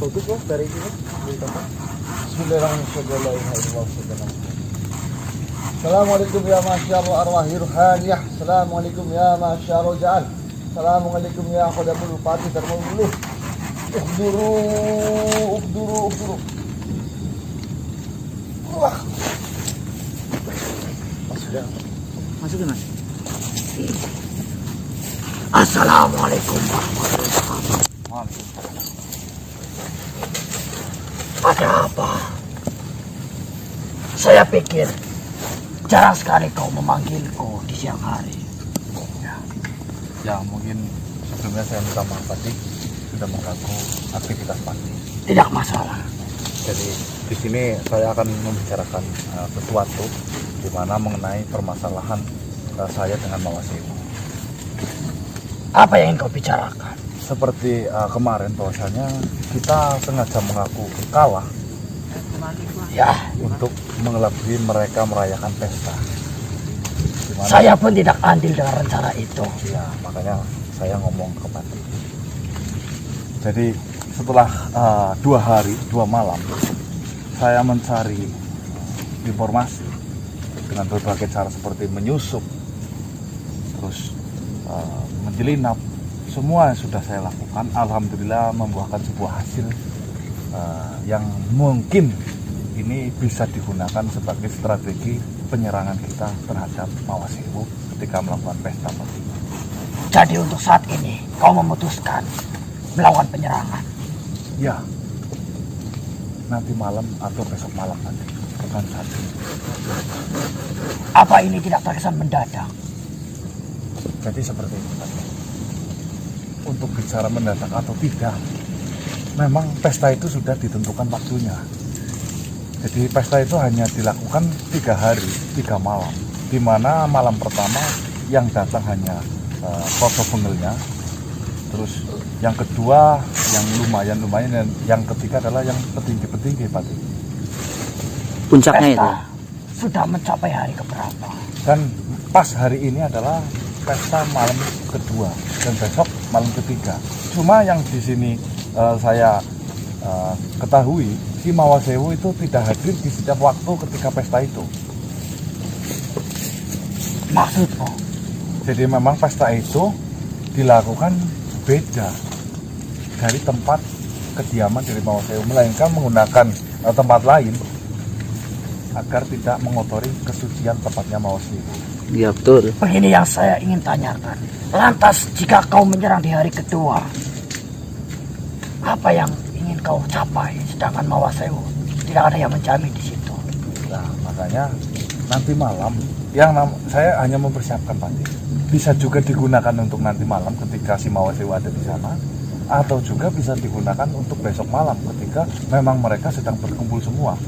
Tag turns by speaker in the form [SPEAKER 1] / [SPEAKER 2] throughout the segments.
[SPEAKER 1] bagus loh dari sini. Bismillahirrahmanirrahim. Assalamualaikum ya masyaallah arwahir ruhaniyah. Assalamualaikum ya masyaallah ja'al. Assalamualaikum ya khadamul fatih darmul muluh. Ukduru. Wah.
[SPEAKER 2] Masukin mas. Assalamualaikum warahmatullahi wabarakatuh. Ada apa? Saya pikir jarang sekali kau memanggilku di siang hari.
[SPEAKER 1] Ya mungkin sebelumnya saya minta maaf tadi sudah mengganggu aktivitas pagi.
[SPEAKER 2] Tidak masalah.
[SPEAKER 1] Jadi di sini saya akan membicarakan sesuatu di mana mengenai permasalahan saya dengan Mawaseu.
[SPEAKER 2] Apa yang ingin kau bicarakan?
[SPEAKER 1] Seperti kemarin bahwasanya kita sengaja mengaku kalah
[SPEAKER 2] Ya,
[SPEAKER 1] untuk mengelabui mereka merayakan pesta. Dimana,
[SPEAKER 2] saya pun tidak andil dengan rencana itu.
[SPEAKER 1] ya makanya saya ngomong ke Pati. Jadi setelah 2 hari 2 malam saya mencari informasi dengan berbagai cara seperti menyusup, terus menjelinap, semua yang sudah saya lakukan alhamdulillah membuahkan sebuah hasil yang mungkin ini bisa digunakan sebagai strategi penyerangan kita terhadap Mawaseu ketika melakukan pesta Pati.
[SPEAKER 2] Jadi untuk saat ini kau memutuskan melakukan penyerangan.
[SPEAKER 1] Ya, nanti malam atau besok malam nanti, bukan saat ini.
[SPEAKER 2] Apa ini tidak terkesan mendadak?
[SPEAKER 1] Jadi seperti itu Pati. Untuk bicara mendadak atau tidak, memang pesta itu sudah ditentukan waktunya. Jadi pesta itu hanya dilakukan 3 hari 3 malam, di mana malam pertama yang datang hanya foto bengelnya, terus yang kedua yang lumayan, dan yang ketiga adalah yang petinggi Pak.
[SPEAKER 2] Puncaknya itu sudah mencapai hari keberapa?
[SPEAKER 1] Dan pas hari ini adalah pesta malam kedua dan besok malam ketiga. Cuma yang di sini saya ketahui, si Mawaseu itu tidak hadir di setiap waktu ketika pesta itu.
[SPEAKER 2] Maksudmu?
[SPEAKER 1] Jadi memang pesta itu dilakukan beda dari tempat kediaman dari Mawaseu, melainkan menggunakan tempat lain agar tidak mengotori kesucian tempatnya Mawaseu.
[SPEAKER 2] Iya betul. Begini yang saya ingin tanyakan. Lantas jika kau menyerang di hari kedua, apa yang ingin kau capai? Sedangkan Mawaseu tidak ada yang menjamin di situ.
[SPEAKER 1] Nah, makanya nanti malam yang saya hanya mempersiapkan Pak. Bisa juga digunakan untuk nanti malam ketika si Mawaseu ada di sana, atau juga bisa digunakan untuk besok malam ketika memang mereka sedang berkumpul semua.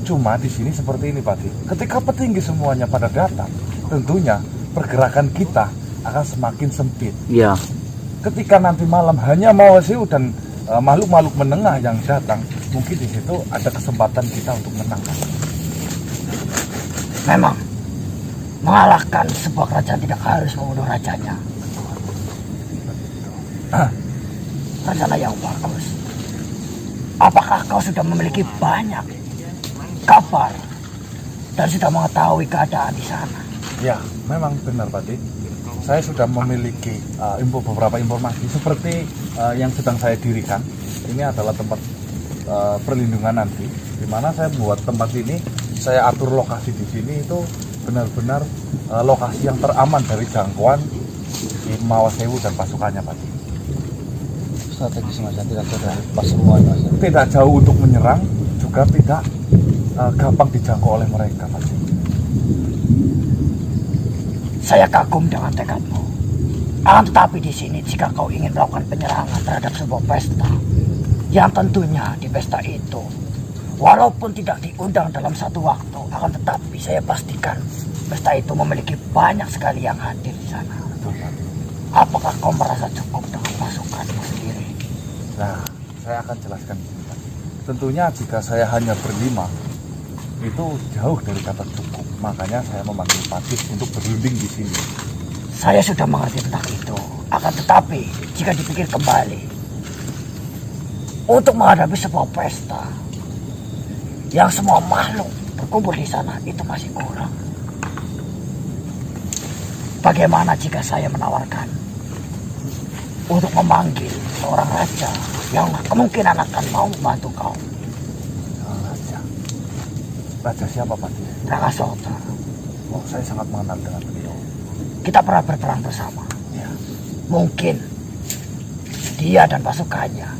[SPEAKER 1] Cuma di sini seperti ini Pak. Ketika petinggi semuanya pada datang, tentunya pergerakan kita akan semakin sempit.
[SPEAKER 2] Iya.
[SPEAKER 1] Ketika nanti malam hanya Mawaseu dan makhluk-makhluk menengah yang datang, mungkin di situ ada kesempatan kita untuk menang.
[SPEAKER 2] Memang mengalahkan sebuah kerajaan tidak harus membunuh rajanya. Rencana yang bagus. Apakah kau sudah memiliki banyak kabar dan sudah mengetahui keadaan di sana?
[SPEAKER 1] Ya, memang benar Pak. Saya sudah memiliki beberapa informasi seperti yang sedang saya dirikan. Ini adalah tempat perlindungan nanti, di mana saya buat tempat ini, saya atur lokasi di sini itu benar-benar lokasi yang teraman dari jangkauan Mawaseu dan pasukannya Pak.
[SPEAKER 3] Strategis Mas, tidak terlalu pas semua Mas.
[SPEAKER 1] Tidak jauh untuk menyerang, juga tidak gampang dijangkau oleh mereka Pak.
[SPEAKER 2] Saya kagum dengan tekadmu. Tetapi di sini jika kau ingin melakukan penyerangan terhadap sebuah pesta, yang tentunya di pesta itu, walaupun tidak diundang dalam satu waktu, akan tetapi saya pastikan pesta itu memiliki banyak sekali yang hadir di sana.
[SPEAKER 1] Betul Pak.
[SPEAKER 2] Apakah kau merasa cukup dengan pasukanmu sendiri?
[SPEAKER 1] Nah, saya akan jelaskan ini Pak. Tentunya jika saya hanya berlima, itu jauh dari kata cukup. Makanya saya memanggil Patih untuk berunding di sini.
[SPEAKER 2] Saya sudah mengerti tentang itu. Akan tetapi, jika dipikir kembali, untuk menghadapi sebuah pesta yang semua makhluk berkumpul di sana itu masih kurang. Bagaimana jika saya menawarkan untuk memanggil seorang raja yang kemungkinan akan mau membantu kau?
[SPEAKER 1] Raja. Raja siapa, Pati?
[SPEAKER 2] Rakasota.
[SPEAKER 1] Oh, saya sangat mengenal dengan beliau.
[SPEAKER 2] Kita pernah berperang bersama.
[SPEAKER 1] Ya.
[SPEAKER 2] Mungkin dia dan pasukannya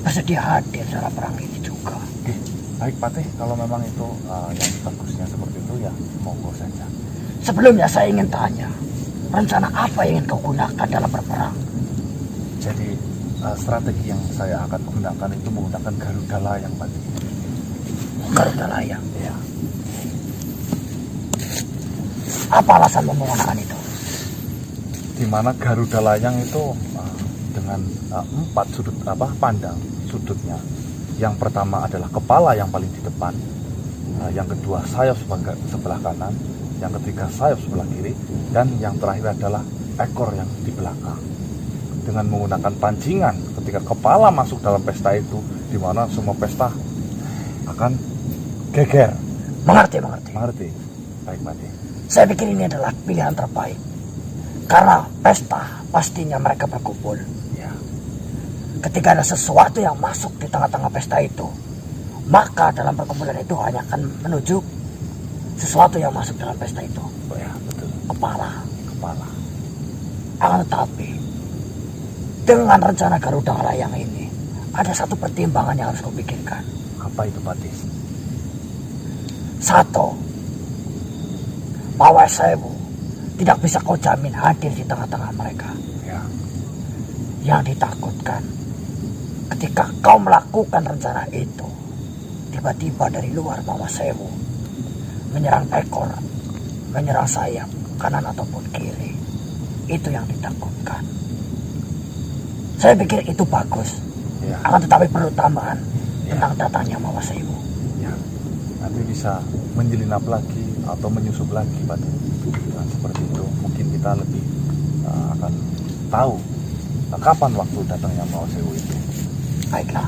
[SPEAKER 2] bersedia hadir dalam perang ini juga.
[SPEAKER 1] Oke, baik Patih, kalau memang itu yang bagusnya seperti itu ya monggo saja.
[SPEAKER 2] Sebelumnya saya ingin tanya, rencana apa yang ingin kau gunakan dalam berperang?
[SPEAKER 1] Jadi strategi yang saya akan gunakan itu menggunakan Garuda Layang, Patih.
[SPEAKER 2] Garuda Layang.
[SPEAKER 1] Ya.
[SPEAKER 2] Apa alasan menggunakan itu?
[SPEAKER 1] Di mana Garuda Layang itu dengan 4 sudut pandang sudutnya. Yang pertama adalah kepala yang paling di depan, yang kedua sayap sebelah kanan, yang ketiga sayap sebelah kiri, dan yang terakhir adalah ekor yang di belakang. Dengan menggunakan pancingan ketika kepala masuk dalam pesta itu, di mana semua pesta akan geger.
[SPEAKER 2] Mengerti.
[SPEAKER 1] Mengerti? Baik, Patih.
[SPEAKER 2] Saya pikir ini adalah pilihan terbaik. Karena pesta pastinya mereka berkumpul.
[SPEAKER 1] Ya.
[SPEAKER 2] Ketika ada sesuatu yang masuk di tengah-tengah pesta itu, maka dalam perkumpulan itu hanya akan menuju sesuatu yang masuk dalam pesta itu.
[SPEAKER 1] Oh ya, betul.
[SPEAKER 2] Kepala.
[SPEAKER 1] Kepala.
[SPEAKER 2] Tetapi dengan rencana Garuda Layang ini, ada satu pertimbangan yang harus kau pikirkan.
[SPEAKER 1] Apa itu, Patih?
[SPEAKER 2] Satu, Pawai Sewu tidak bisa kau jamin hadir di tengah-tengah mereka.
[SPEAKER 1] Ya.
[SPEAKER 2] Yang ditakutkan ketika kau melakukan rencana itu, tiba-tiba dari luar Pawai Sewu menyerang ekor, menyerang sayap kanan ataupun kiri. Itu yang ditakutkan. Saya pikir itu bagus.
[SPEAKER 1] Ya.
[SPEAKER 2] Akan tetapi perlu tambahan
[SPEAKER 1] Ya.
[SPEAKER 2] tentang datangnya Pawai Sewu.
[SPEAKER 1] Ya. Nanti bisa menyelinap lagi atau menyusup lagi, Patih. Nah, seperti itu mungkin kita lebih akan tahu kapan waktu datangnya Pawai Sewu itu.
[SPEAKER 2] Baiklah.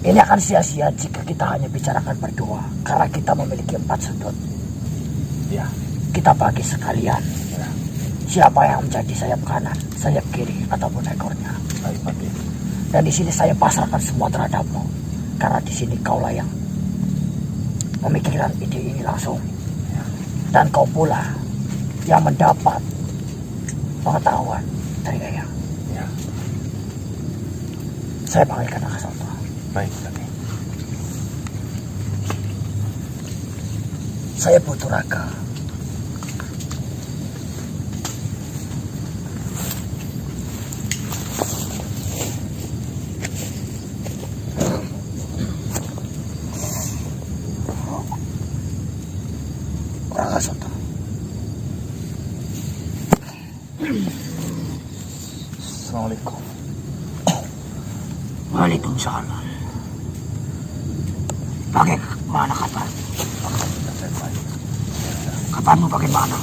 [SPEAKER 2] Ini akan sia-sia jika kita hanya bicarakan berdua. Karena kita memiliki 4 sudut.
[SPEAKER 1] Ya.
[SPEAKER 2] Kita bagi sekalian.
[SPEAKER 1] Ya.
[SPEAKER 2] Siapa yang menjadi sayap kanan, sayap kiri, ataupun ekornya.
[SPEAKER 1] Baik, Patih.
[SPEAKER 2] Dan di sini saya pasrahkan semua terhadapmu. Karena di sini kaulah yang memikirkan ide ini langsung. Dan kau pula yang mendapat pengetahuan dari Ayah.
[SPEAKER 1] Ya.
[SPEAKER 2] Saya panggilkan Rakasota.
[SPEAKER 1] Baik, Patih.
[SPEAKER 2] Saya butuh Raka. Rakasota.
[SPEAKER 1] Assalamualaikum.
[SPEAKER 2] Waalaikumsalam. Bagaimana kabar?
[SPEAKER 1] Saya baik.
[SPEAKER 2] Kabarmu bagaimana?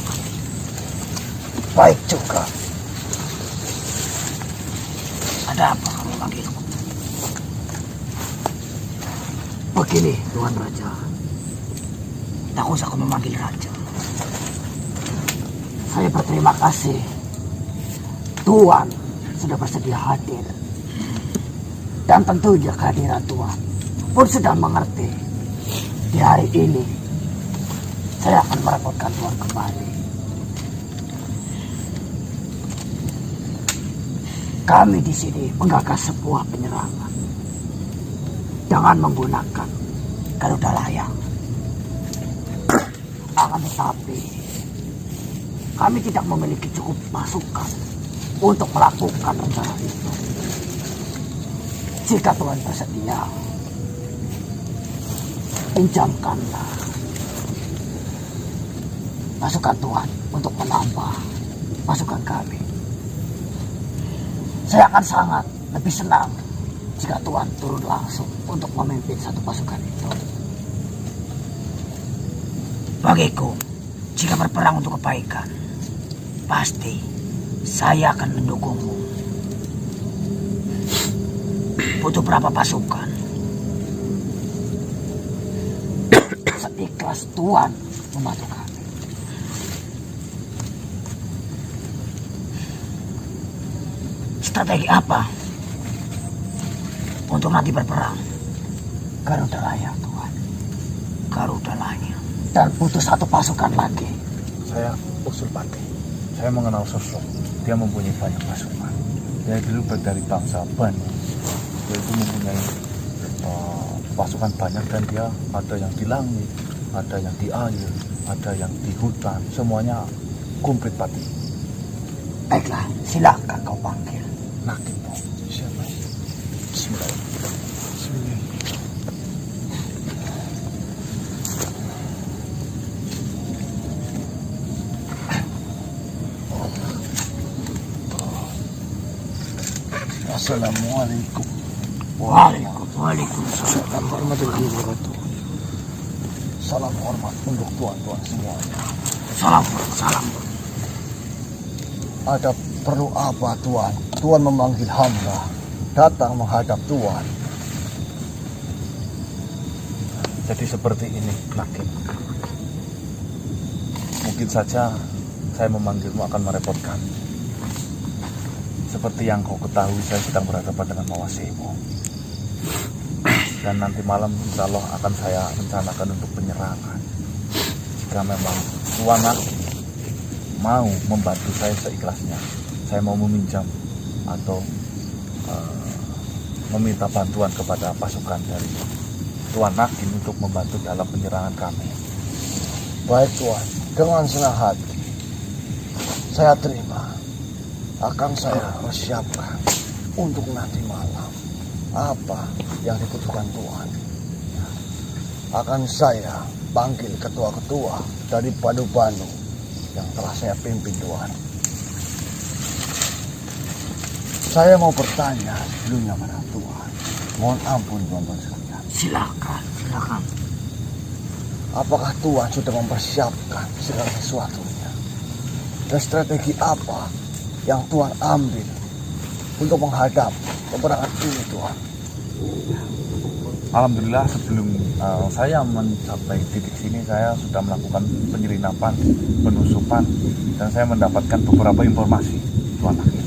[SPEAKER 2] Baik juga. Ada apa kamu panggilku? Begini, Tuan Raja. Tidak usah kau memanggil Raja. Saya berterima kasih. Tuan sudah bersedia hadir. Dan tentunya kehadiran Tuan pun sudah mengerti. Di hari ini, saya akan merepotkan Tuan kembali. Kami di sini menggagas sebuah penyerangan dengan menggunakan Garuda Layang. Akan tetapi, kami tidak memiliki cukup masukan untuk melakukan rencana itu. Jika Tuhan bersedia, pinjamkanlah pasukan Tuhan untuk menambah pasukan kami. Saya akan sangat lebih senang jika Tuhan turun langsung untuk memimpin satu pasukan itu. Bagiku, jika berperang untuk kebaikan, pasti saya akan mendukungmu. butuh berapa pasukan? Seikhlas Tuan membantu kami. Strategi apa untuk nanti berperang? Garuda Layang, Tuan. Garuda Layang. Dan butuh satu pasukan lagi.
[SPEAKER 1] Saya usul Pati. Saya mengenal sosok. Dia mempunyai banyak pasukan. Dia dulu dari bangsa Bani. Dia itu mempunyai pasukan banyak dan dia ada yang di langit, ada yang di air, ada yang di hutan. Semuanya komplit Pati.
[SPEAKER 2] Baiklah, silakan kau panggil.
[SPEAKER 1] Nakib. Siapa? Bismillah. Bismillah.
[SPEAKER 3] Assalamualaikum.
[SPEAKER 2] Waalaikumsalam warahmatullahi wabarakatuh.
[SPEAKER 3] Salam hormat untuk tuan-tuan semuanya.
[SPEAKER 2] Salam.
[SPEAKER 3] Ada perlu apa tuan? Tuan memanggil hamba datang menghadap tuan.
[SPEAKER 1] Jadi seperti ini, Nakib. Mungkin saja saya memanggilmu akan merepotkan. Seperti yang kau ketahui, saya sedang berhadapan dengan Mawasemu. Dan nanti malam insya Allah akan saya rencanakan untuk penyerangan. Jika memang Tuan Nakib mau membantu saya seikhlasnya, saya mau meminjam atau meminta bantuan kepada pasukan dari Tuan Nakib untuk membantu dalam penyerangan kami.
[SPEAKER 3] Baik tuan, dengan senang hati saya terima. Akan saya persiapkan untuk nanti malam apa yang dibutuhkan tuan. Akan saya panggil ketua-ketua dari Banu-Banu yang telah saya pimpin tuan. Saya mau bertanya sebelumnya pada tuan. Mohon ampun tuan-tuan sekalian.
[SPEAKER 2] Silakan.
[SPEAKER 3] Apakah tuan sudah mempersiapkan segala sesuatunya? Dan strategi apa yang tuan ambil untuk menghadap peperangan ini tuan?
[SPEAKER 1] Alhamdulillah sebelum saya mencapai titik sini, saya sudah melakukan penyelinapan, penusupan, dan saya mendapatkan beberapa informasi Tuan Nakib.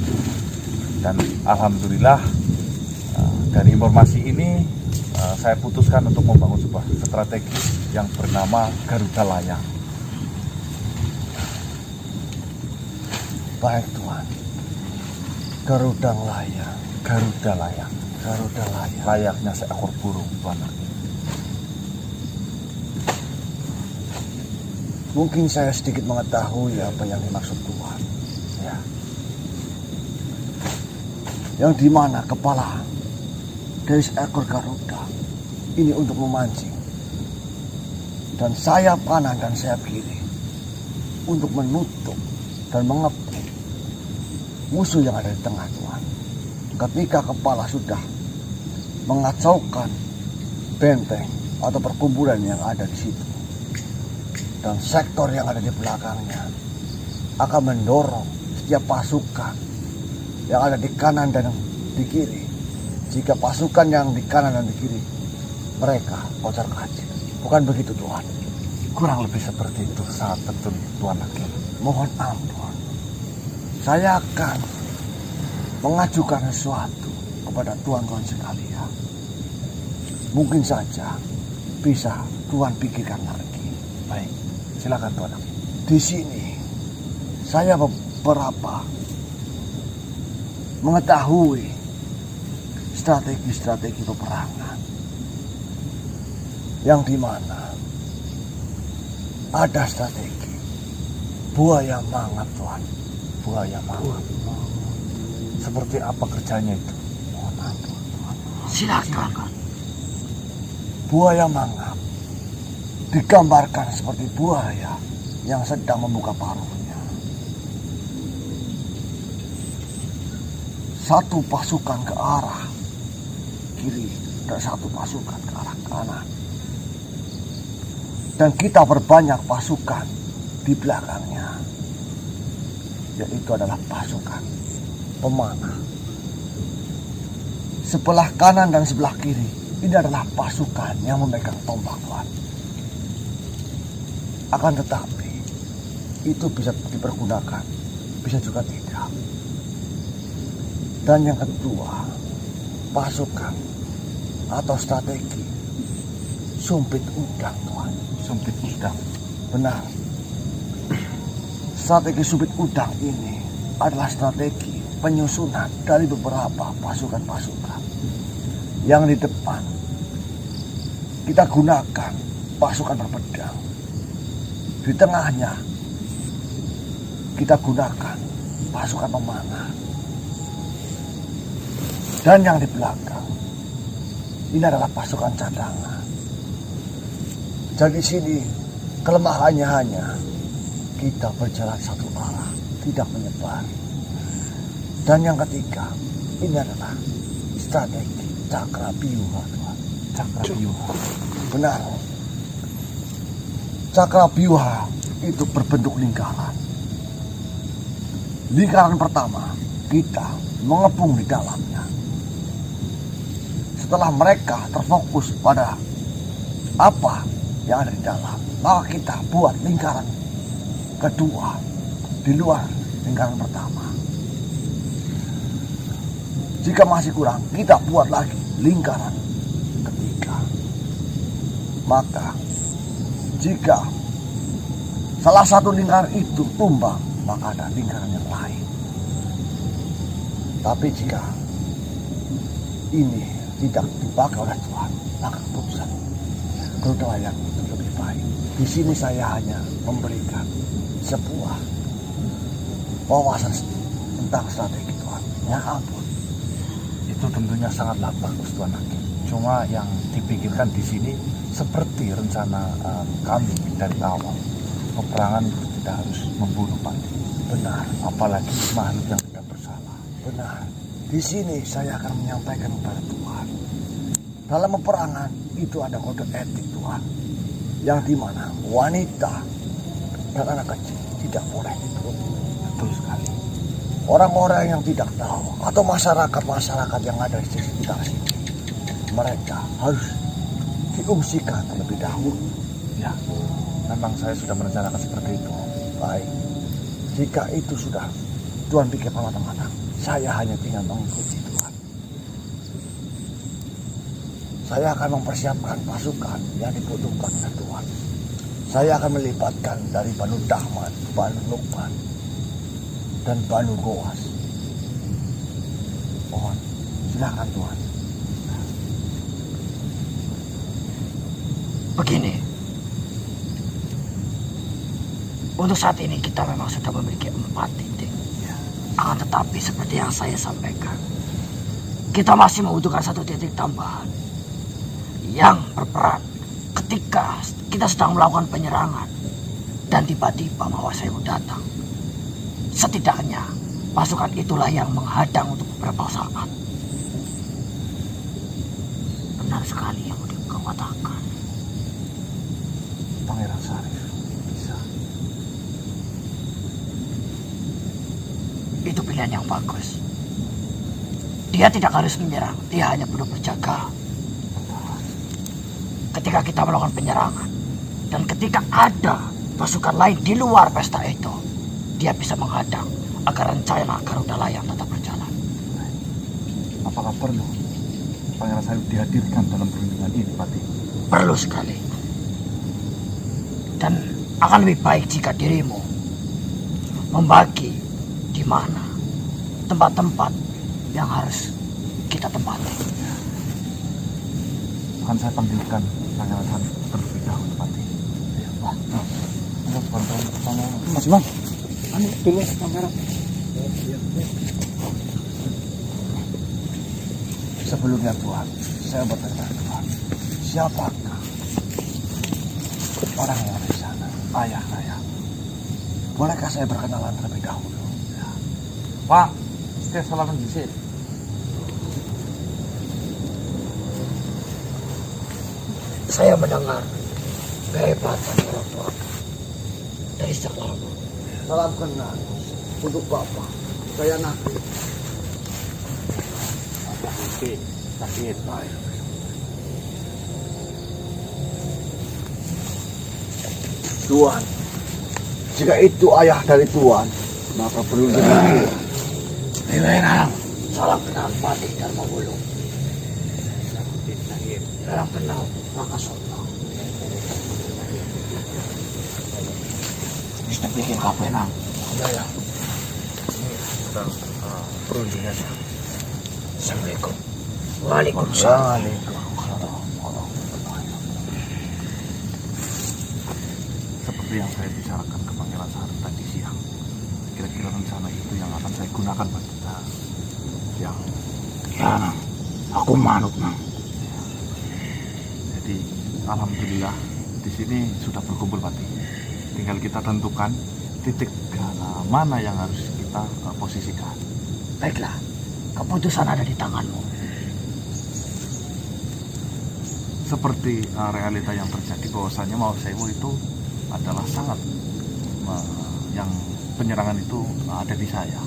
[SPEAKER 1] Dan alhamdulillah dari informasi ini saya putuskan untuk membangun sebuah strategi yang bernama Garuda Layang.
[SPEAKER 3] Baik tuan. Garuda Layang.
[SPEAKER 1] Garuda Layang.
[SPEAKER 3] Garuda Layang.
[SPEAKER 1] Layaknya seekor burung, Tuan Nakib.
[SPEAKER 3] Mungkin saya sedikit mengetahui apa yang dimaksud tuan.
[SPEAKER 1] Ya.
[SPEAKER 3] Yang dimana kepala dari seekor Garuda ini untuk memancing. Dan sayap kanan dan sayap kiri untuk menutup dan mengepung musuh yang ada di tengah tuan. Ketika kepala sudah mengacaukan benteng atau perkumpulan yang ada di situ, dan sektor yang ada di belakangnya akan mendorong setiap pasukan yang ada di kanan dan di kiri. Jika pasukan yang di kanan dan di kiri mereka kocar kacir. Bukan begitu tuan?
[SPEAKER 1] Kurang lebih seperti itu, sangat betul Tuan Nakib.
[SPEAKER 3] Mohon ampun. Saya akan mengajukan sesuatu kepada tuan-tuan sekalian. Mungkin saja bisa tuan pikirkan lagi.
[SPEAKER 1] Baik, silakan Tuan Nakib.
[SPEAKER 3] Di sini saya beberapa mengetahui strategi-strategi peperangan yang dimana ada strategi buaya mangap tuan.
[SPEAKER 1] Buaya mangap. Seperti apa kerjanya itu?
[SPEAKER 3] Mohon ampun tuan.
[SPEAKER 2] Silakan.
[SPEAKER 3] Buaya mangap digambarkan seperti buaya yang sedang membuka paruhnya. Satu pasukan ke arah kiri dan satu pasukan ke arah kanan. Dan kita berbanyak pasukan di belakangnya, yaitu adalah pasukan pemanah. sebelah kanan dan sebelah kiri ini adalah pasukan yang memegang tombak, Tuhan. Akan tetapi itu bisa dipergunakan, bisa juga tidak. Dan yang kedua, pasukan atau strategi sumpit udang, Tuhan.
[SPEAKER 1] Sumpit udang.
[SPEAKER 3] Benar. Strategi sumpit udang ini adalah strategi penyusunan dari beberapa pasukan-pasukan. Yang di depan kita gunakan pasukan berpedang. Di tengahnya kita gunakan pasukan pemanah. Dan yang di belakang ini adalah pasukan cadangan. Jadi sini kelemahannya hanya kita berjalan satu arah, tidak menyebar. Dan yang ketiga, ini adalah strategi Cakrabyuha, Tuhan.
[SPEAKER 1] Cakrabyuha.
[SPEAKER 3] Benar. Cakrabyuha itu berbentuk lingkaran. Lingkaran pertama, kita mengepung di dalamnya. Setelah mereka terfokus pada apa yang ada di dalam, maka kita buat lingkaran kedua di luar lingkaran pertama. Jika masih kurang, kita buat lagi lingkaran ketiga. Maka jika salah satu lingkaran itu tumbang, maka ada lingkaran yang lain. Tapi jika ini tidak dipakai oleh Tuhan, maka keputusan Garuda Layang itu lebih baik. Di sini saya hanya memberikan sebuah wawasan tentang strategi Tuhan. Ya ampun.
[SPEAKER 1] Itu tentunya sangatlah bagus, Tuan Hakim. Cuma yang dipikirkan di sini seperti rencana kami dari awal. Peperangan itu tidak harus membunuh Pati.
[SPEAKER 3] Benar.
[SPEAKER 1] Apalagi makhluk yang tidak bersalah.
[SPEAKER 3] Benar. Di sini saya akan menyampaikan kepada Tuhan. Dalam peperangan itu ada kode etik, Tuhan. Yang dimana wanita dan anak kecil tidak boleh dibunuh.
[SPEAKER 1] Betul sekali.
[SPEAKER 3] Orang-orang yang tidak tahu atau masyarakat-masyarakat yang ada di sekitar sini, mereka harus diungsikan terlebih dahulu.
[SPEAKER 1] Ya, memang saya sudah merencanakan seperti itu.
[SPEAKER 3] Baik, jika itu sudah Tuhan pikir matang-matang, saya hanya tinggal mengikuti Tuhan. Saya akan mempersiapkan pasukan yang dibutuhkan oleh Tuhan. Saya akan melibatkan dari Banu Dahman, Banu Lukman, dan Banu Goas. Mohon, silakan Tuhan.
[SPEAKER 2] Begini, untuk saat ini kita memang sudah memiliki 4 titik. Akan tetapi seperti yang saya sampaikan, kita masih membutuhkan 1 titik tambahan yang berperan ketika kita sedang melakukan penyerangan dan tiba-tiba Mahwasewu datang. Setidaknya pasukan itulah yang menghadang untuk beberapa saat. Benar sekali yang kau katakan.
[SPEAKER 1] Pangeran Syarif bisa.
[SPEAKER 2] Itu pilihan yang bagus. Dia tidak harus menyerang, dia hanya perlu berjaga. Ketika kita melakukan penyerangan dan ketika ada pasukan lain di luar pesta itu, dia bisa menghadang agar rencana Garuda Layang tetap berjalan.
[SPEAKER 1] Apakah perlu Pangeran Syarif dihadirkan dalam perundingan ini, Pati?
[SPEAKER 2] Perlu sekali. Dan akan lebih baik jika dirimu membagi di mana tempat-tempat yang harus kita tempati.
[SPEAKER 1] Akan saya panggilkan Pangeran Syarif terlebih dahulu, Pati.
[SPEAKER 2] Ya, Pak.
[SPEAKER 1] Mas Bang.
[SPEAKER 4] Anu dulu kamera.
[SPEAKER 3] Sebelumnya Tuhan, saya bertanya Tuhan, siapakah orang yang ada di sana? Ayah saya. Bolehkah saya berkenalan terlebih dahulu? Ya.
[SPEAKER 1] Pak, setiap salaman di sini.
[SPEAKER 2] Saya mendengar kehebatan orang tua dari sejak lama.
[SPEAKER 3] Salam kenal untuk Bapak. Saya Nabi.
[SPEAKER 1] Oke.
[SPEAKER 2] sakit.
[SPEAKER 3] Tuan, jika itu ayah dari Tuan, maka perlu dibantu.
[SPEAKER 2] Lewenang, salam kenal Patih Dharma Wulung. Salam kenal Raka Sota. Mesti bikin kafe nang.
[SPEAKER 3] Ya, ya.
[SPEAKER 1] Dan perundingannya.
[SPEAKER 2] Assalamualaikum. Waalaikumsalam.
[SPEAKER 1] Seperti yang saya bicarakan ke Pangeran Sari tadi siang, kira-kira rencana itu yang akan saya gunakan Pak. Yang
[SPEAKER 2] Ya, nang. Aku manut nang.
[SPEAKER 1] jadi alhamdulillah di sini sudah berkumpul Pak. Tinggal kita tentukan titik mana yang harus kita posisikan.
[SPEAKER 2] Baiklah, keputusan ada di tanganmu.
[SPEAKER 1] Seperti realita yang terjadi bahwasanya Mao Sewu itu adalah sangat yang penyerangan itu ada di saya,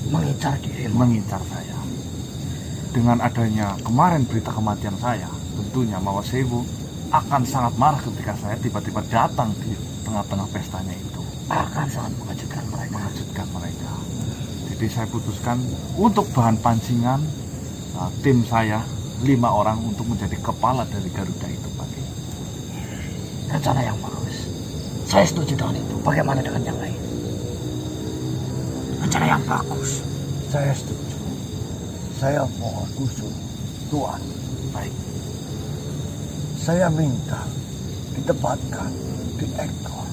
[SPEAKER 2] Mengincar dirimu.
[SPEAKER 1] mengincar saya. Dengan adanya kemarin berita kematian saya, tentunya Mao Sewu akan sangat marah ketika saya tiba-tiba datang di tengah-tengah pestanya itu.
[SPEAKER 2] Akan sangat mengejutkan mereka.
[SPEAKER 1] Mengejutkan mereka. Jadi saya putuskan untuk bahan pancingan tim saya 5 orang untuk menjadi kepala dari Garuda itu Pak.
[SPEAKER 2] Rencana yang bagus. Saya setuju dengan itu. Bagaimana dengan yang lain? Rencana yang bagus.
[SPEAKER 3] Saya setuju. Saya mohon usul, Tuan.
[SPEAKER 1] Baik.
[SPEAKER 3] Saya minta ditempatkan di ekor.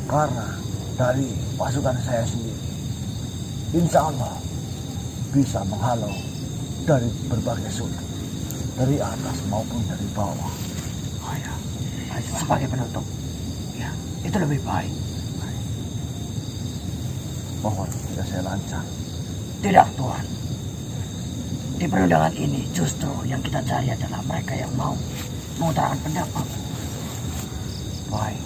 [SPEAKER 3] Karena dari pasukan saya sendiri, insya Allah bisa menghalau dari berbagai sudut, dari atas maupun dari bawah.
[SPEAKER 2] Oh ya, sebagai penutup. Ya, itu lebih baik.
[SPEAKER 3] Mohon jika saya lancar.
[SPEAKER 2] Tidak, Tuhan. Di perundangan ini justru yang kita cari adalah mereka yang mau mengutarakan pendapat.
[SPEAKER 3] Baik.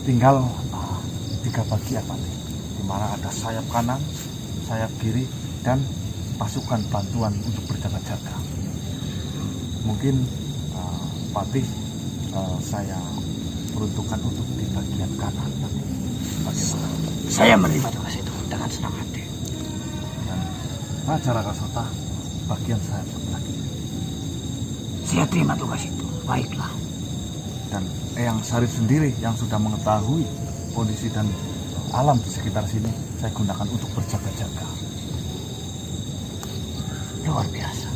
[SPEAKER 1] Tinggal 3 bagian Pak, di mana ada sayap kanan, sayap kiri, dan pasukan bantuan untuk berjaga-jaga. Mungkin Patih saya peruntukkan untuk di bagian kanan. Bagaimana?
[SPEAKER 2] Saya menerima tugas itu dengan senang hati.
[SPEAKER 1] Dan Raja Raka Sota bagian sayap sebelah kiri.
[SPEAKER 2] Saya terima tugas itu. Baiklah.
[SPEAKER 1] Dan Eyang Sarif sendiri yang sudah mengetahui kondisi dan alam di sekitar sini, saya gunakan untuk berjaga-jaga.
[SPEAKER 2] Luar biasa.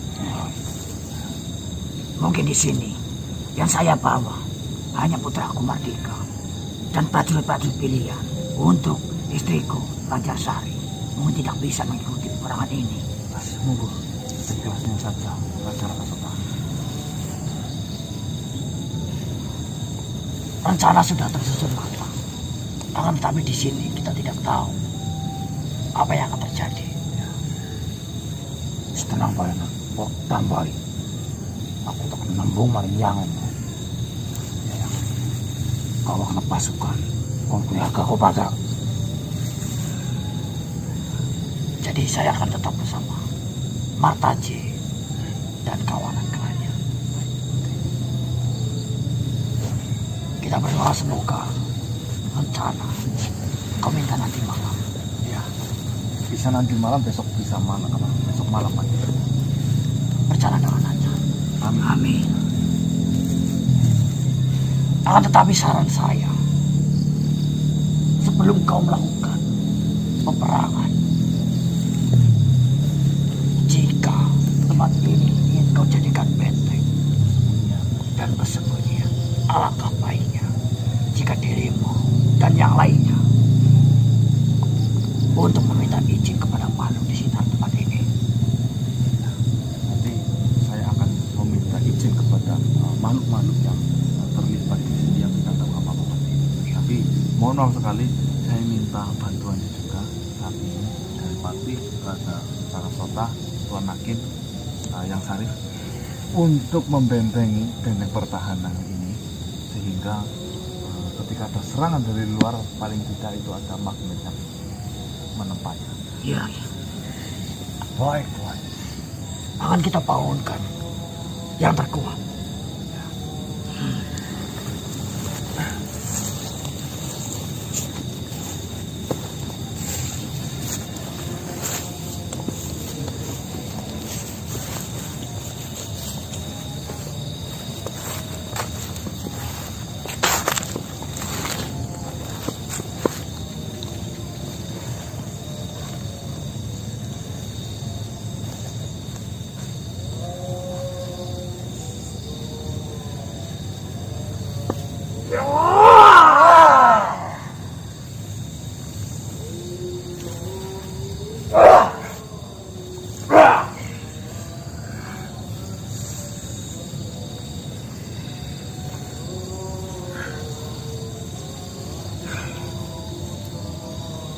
[SPEAKER 2] Mungkin di sini yang saya bawa hanya putraku Mardika dan prajurit-prajurit pilihan untuk istriku Lancarsari. Mungkin tidak bisa mengikuti peperangan ini.
[SPEAKER 1] Semoga seikhlasnya saja Raja Raka Sota.
[SPEAKER 2] Rencana sudah tersusun matang. Akan tetapi di sini kita tidak tahu apa yang akan terjadi. Setenang baik, kok tambahi. Aku tak menembung marinyangan. Ya, kau akan pasukan. Kau punya kau pada. Jadi saya akan tetap bersama Martaji dan kawanan-kawannya. Kita berdoa semoga rencana kau minta nanti malam.
[SPEAKER 1] Ya, bisa nanti malam, besok bisa malam, besok malam Pak.
[SPEAKER 2] Berjalan dengan lancar.
[SPEAKER 1] Amin.
[SPEAKER 2] Amin. Akan tetapi saran saya, sebelum kau melakukan peperangan, jika tempat ini ingin kau jadikan benteng dan bersembunyi, alangkah baiknya jika dirimu dan yang lainnya untuk meminta izin kepada makhluk di sekitar tempat ini.
[SPEAKER 1] Nanti saya akan meminta izin kepada makhluk-makhluk yang terlibat di sini yang tidak tahu apa-apa Pak. Tapi mohon maaf sekali, saya minta bantuannya juga saat ini dari Patih, Raja Raka Sota, Tuan Nakin, yang Sarif untuk membentengi benteng pertahanan ini sehingga ketika ada serangan dari luar paling tidak itu ada magnet yang menempatnya.
[SPEAKER 2] Iya, iya. Baik, Tuan. Akan kita bangunkan yang terkuat.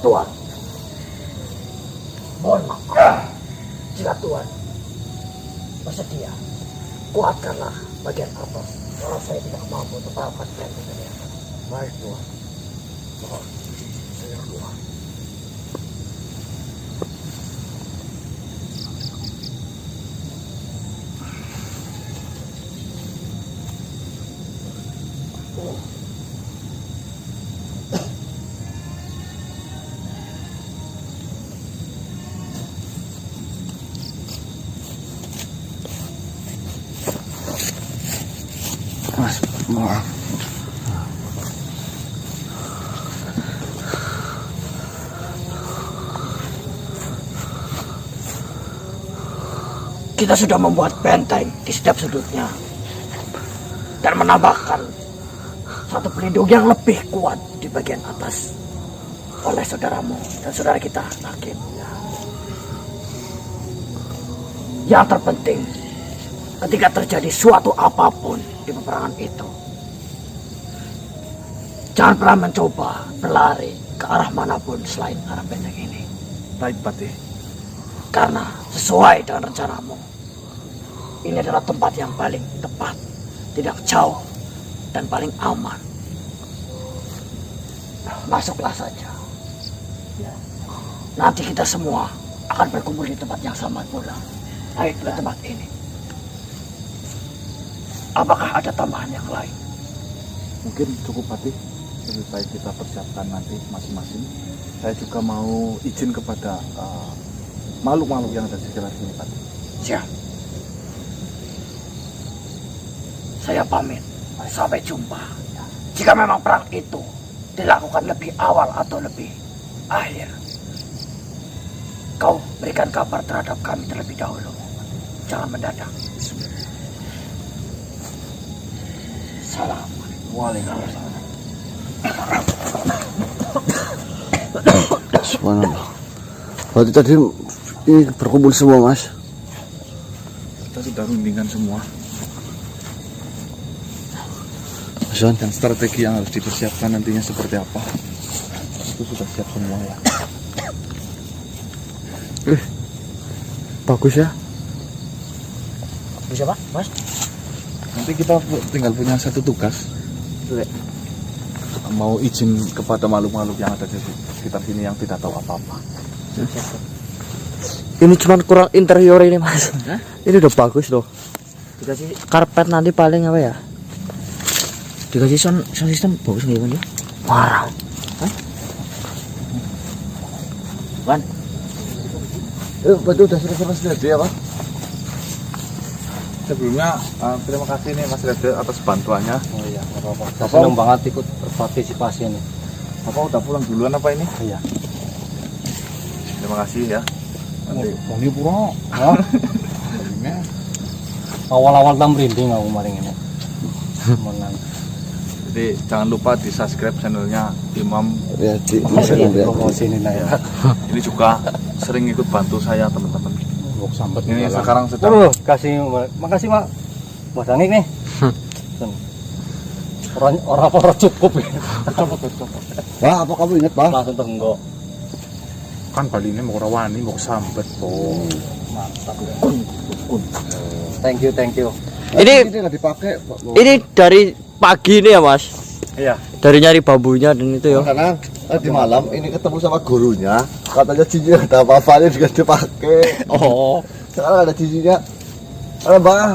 [SPEAKER 2] Tuan, mohon maaf jika Tuan bersedia, kuatkanlah bagian atas kalau saya tidak mampu untuk mendapatkan bagian atas. Baik, Tuan. Mohon, saya Tuan.
[SPEAKER 3] Mas, maaf.
[SPEAKER 2] Kita sudah membuat benteng di setiap sudutnya dan menambahkan satu pelindung yang lebih kuat di bagian atas oleh saudaramu dan saudara kita Hakim. Yang terpenting, ketika terjadi suatu apapun di peperangan itu, jangan pernah mencoba berlari ke arah manapun selain arah benteng ini.
[SPEAKER 1] Baik, Patih.
[SPEAKER 2] Karena sesuai dengan rencanamu, ini adalah tempat yang paling tepat, tidak jauh, dan paling aman. Masuklah saja. Nanti kita semua akan berkumpul di tempat yang sama pula. Baik, di tempat ini. Apakah ada tambahan yang lain?
[SPEAKER 1] Mungkin cukup, Patih. Lebih baik kita persiapkan nanti masing-masing. Saya juga mau izin kepada makhluk-makhluk yang ada di sekitar sini, Patih.
[SPEAKER 2] Siap. Saya pamit. Sampai jumpa. Jika memang perang itu dilakukan lebih awal atau lebih akhir, kau berikan kabar terhadap kami terlebih dahulu. Jangan mendadak. Salam.
[SPEAKER 3] Waalaikumsalam. Subhanallah. Berarti tadi ini berkumpul semua, Mas.
[SPEAKER 1] Kita sudah rundingkan semua. Dan strategi yang harus dipersiapkan nantinya seperti apa, itu sudah siap semua ya.
[SPEAKER 3] Bagus ya.
[SPEAKER 2] Bisa Pak, Mas?
[SPEAKER 1] Nanti kita tinggal punya satu tugas. Mau izin kepada makhluk-makhluk yang ada di sekitar sini yang tidak tahu apa-apa.
[SPEAKER 5] Ini cuma kurang interior ini, Mas.
[SPEAKER 2] Hah?
[SPEAKER 5] Ini udah bagus loh.
[SPEAKER 2] Dikasih
[SPEAKER 5] Karpet nanti paling apa ya? Dikasih sound system bagus nggak kan ya?
[SPEAKER 2] marah. Wan,
[SPEAKER 3] Betul, udah selesai ya, Pak.
[SPEAKER 1] Sebelumnya terima kasih nih Mas Rede atas bantuannya.
[SPEAKER 4] Oh iya, nggak apa-apa. Saya senang banget ikut berpartisipasi ini.
[SPEAKER 1] Bapak udah pulang duluan apa ini?
[SPEAKER 4] Iya.
[SPEAKER 1] Terima kasih ya. Nanti
[SPEAKER 4] Ini pura. Awal-awal tam merinding aku maring ini. Menang.
[SPEAKER 1] jadi jangan lupa di subscribe channelnya Imam.
[SPEAKER 3] Ya,
[SPEAKER 4] Promosi ini ya.
[SPEAKER 1] Ini juga sering ikut bantu saya teman-teman.
[SPEAKER 4] Bok sambat
[SPEAKER 1] Ini
[SPEAKER 4] jalan.
[SPEAKER 1] sekarang sedang
[SPEAKER 4] makasih Mak. Mas Anik nih. Orang cukup ya.
[SPEAKER 1] copot.
[SPEAKER 3] Pak, apa kamu ingat, Pak?
[SPEAKER 4] Langsung tenggok.
[SPEAKER 1] Kan Bali ini mau rawani mau sambat tuh.
[SPEAKER 4] Mantap. Thank you.
[SPEAKER 5] Ini
[SPEAKER 3] nggak dipakai, Pak.
[SPEAKER 5] ini dari pagi ini ya, Mas.
[SPEAKER 1] Iya.
[SPEAKER 5] Dari nyari bambunya dan itu ya.
[SPEAKER 3] Sana. Tadi malam ini ketemu sama gurunya, katanya cincinnya ada apa-apanya juga dipakai.
[SPEAKER 1] Oh,
[SPEAKER 3] Sekarang ada cincinnya. Ada bang.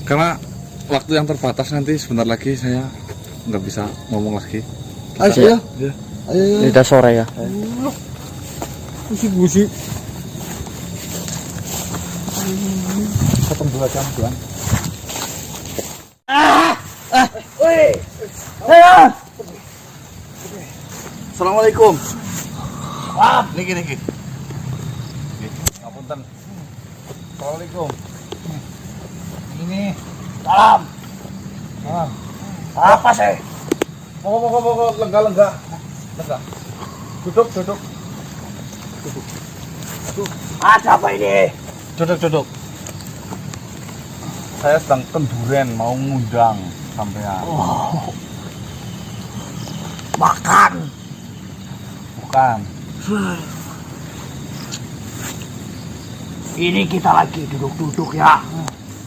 [SPEAKER 1] karena waktu yang terbatas nanti sebentar lagi saya nggak bisa ngomong lagi.
[SPEAKER 3] Ayo,
[SPEAKER 1] Ya.
[SPEAKER 3] ayo.
[SPEAKER 5] Ini udah sore ya.
[SPEAKER 1] Busi-busi. Ketemu 2 jam Tuan. Assalamualaikum. Wah, niki. Ngapunten. Assalamualaikum. Ini
[SPEAKER 2] Salam.
[SPEAKER 1] ah,
[SPEAKER 2] Apa sih?
[SPEAKER 1] pokok lega. Duduk.
[SPEAKER 2] Ada apa ini?
[SPEAKER 1] Duduk. Saya sedang kenduren mau ngundang sampean.
[SPEAKER 2] Makan.
[SPEAKER 1] Bukan.
[SPEAKER 2] Ini kita lagi duduk-duduk ya.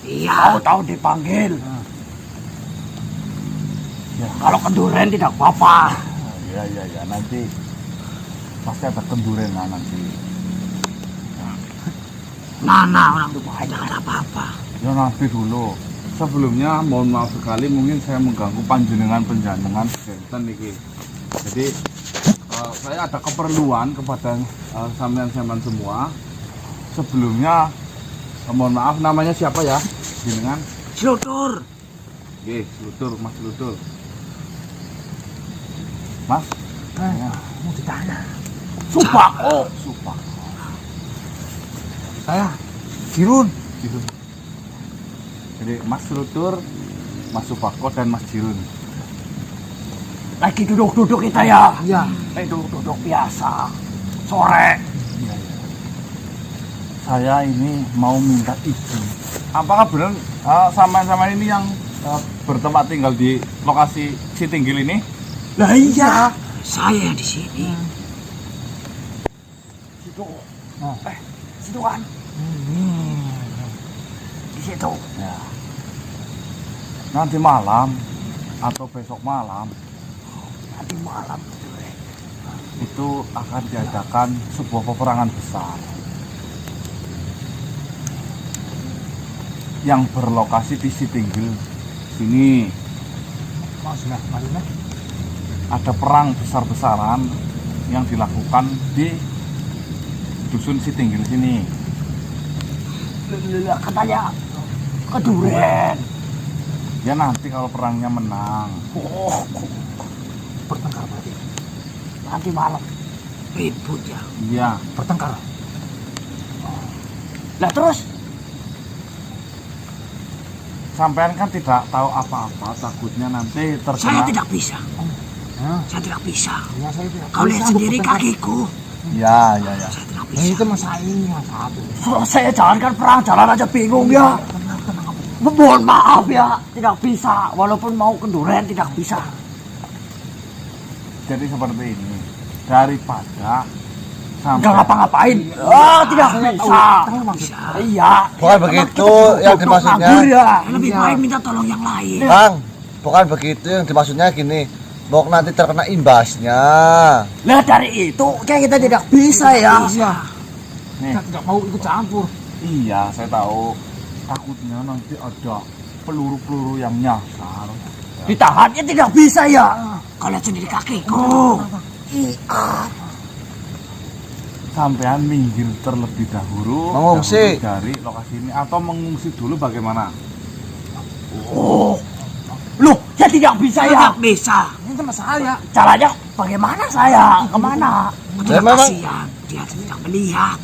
[SPEAKER 2] Iya. Tahu dipanggil.
[SPEAKER 1] Ya.
[SPEAKER 2] Kalau kenduren tidak apa-apa.
[SPEAKER 1] Iya, nanti pasti ada kenduren nanti.
[SPEAKER 2] Nana orang tua jangan apa-apa.
[SPEAKER 1] Ya nanti dulu. Sebelumnya mohon maaf sekali mungkin saya mengganggu panjenengan sedanten niki. Jadi saya ada keperluan kepada sampean-sampean semua. Sebelumnya mohon maaf, namanya siapa ya? Jenengan?
[SPEAKER 2] Slutur.
[SPEAKER 1] Oke, Mas Lutur. Mas? Ya.
[SPEAKER 2] Mau ditanya. Sumpah. Oh.
[SPEAKER 1] Sumpah. Saya Jirun. Jadi Mas Lutur, Mas Supako dan Mas Jirun.
[SPEAKER 2] Lagi duduk-duduk kita ya. Iya. Duduk-duduk biasa. Sore.
[SPEAKER 1] Saya ini mau minta izin. Apakah benar sama ini yang bertempat tinggal di lokasi Sitinggil ini?
[SPEAKER 2] Lah iya. Saya di sini. Situ. Situ kan. Di situ.
[SPEAKER 1] Ya. Nanti malam atau besok malam
[SPEAKER 2] Nanti malam
[SPEAKER 1] itu akan diadakan sebuah peperangan besar yang berlokasi di Sitinggil sini.
[SPEAKER 2] maksudnya
[SPEAKER 1] Ada perang besar-besaran yang dilakukan di dusun Sitinggil sini.
[SPEAKER 2] katanya keduren.
[SPEAKER 1] Ya nanti kalau perangnya menang,
[SPEAKER 2] Oh, bertengkar berarti. Nanti malam ribut ya.
[SPEAKER 1] iya.
[SPEAKER 2] Bertengkar. Lah terus
[SPEAKER 1] Sampean kan tidak tahu apa-apa, takutnya nanti
[SPEAKER 2] saya
[SPEAKER 1] terkena.
[SPEAKER 2] tidak bisa. Saya tidak bisa.
[SPEAKER 5] Ya, saya tidak
[SPEAKER 2] Kau lihat sendiri kakiku.
[SPEAKER 1] Ya.
[SPEAKER 2] Saya tidak bisa.
[SPEAKER 5] itu masalahnya satu.
[SPEAKER 2] Saya jalankan perang jalan aja bingung ya. Mohon maaf ya, tidak bisa. Walaupun mau kenduren tidak bisa.
[SPEAKER 1] Jadi seperti ini, daripada
[SPEAKER 2] Enggak
[SPEAKER 1] sampai
[SPEAKER 2] ngapa-ngapain. Tidak bisa.
[SPEAKER 5] Bisa.
[SPEAKER 2] Iya.
[SPEAKER 3] Bukan begitu yang dimaksudnya.
[SPEAKER 2] Nganggur ya. Lebih baik minta tolong yang lain.
[SPEAKER 3] Bang, bukan begitu yang dimaksudnya gini. Bok nanti terkena imbasnya.
[SPEAKER 2] Lah dari itu kayak kita tidak bisa ya.
[SPEAKER 1] nih,
[SPEAKER 5] Kita tidak mau ikut campur.
[SPEAKER 1] iya saya tahu, takutnya nanti ada peluru-peluru yang nyasar.
[SPEAKER 2] Ditahannya tidak bisa ya. Kau lihat sendiri kakiku.
[SPEAKER 1] Sampean minggir terlebih dahulu
[SPEAKER 3] Mengungsi.
[SPEAKER 1] dari lokasi ini atau mengungsi dulu bagaimana?
[SPEAKER 2] Oh. Loh, ya tidak bisa ya. Tidak bisa.
[SPEAKER 5] Itu masalah ya.
[SPEAKER 2] Caranya bagaimana saya? Kemana?
[SPEAKER 3] Saya memang-
[SPEAKER 2] Kasihan, dia tidak melihat.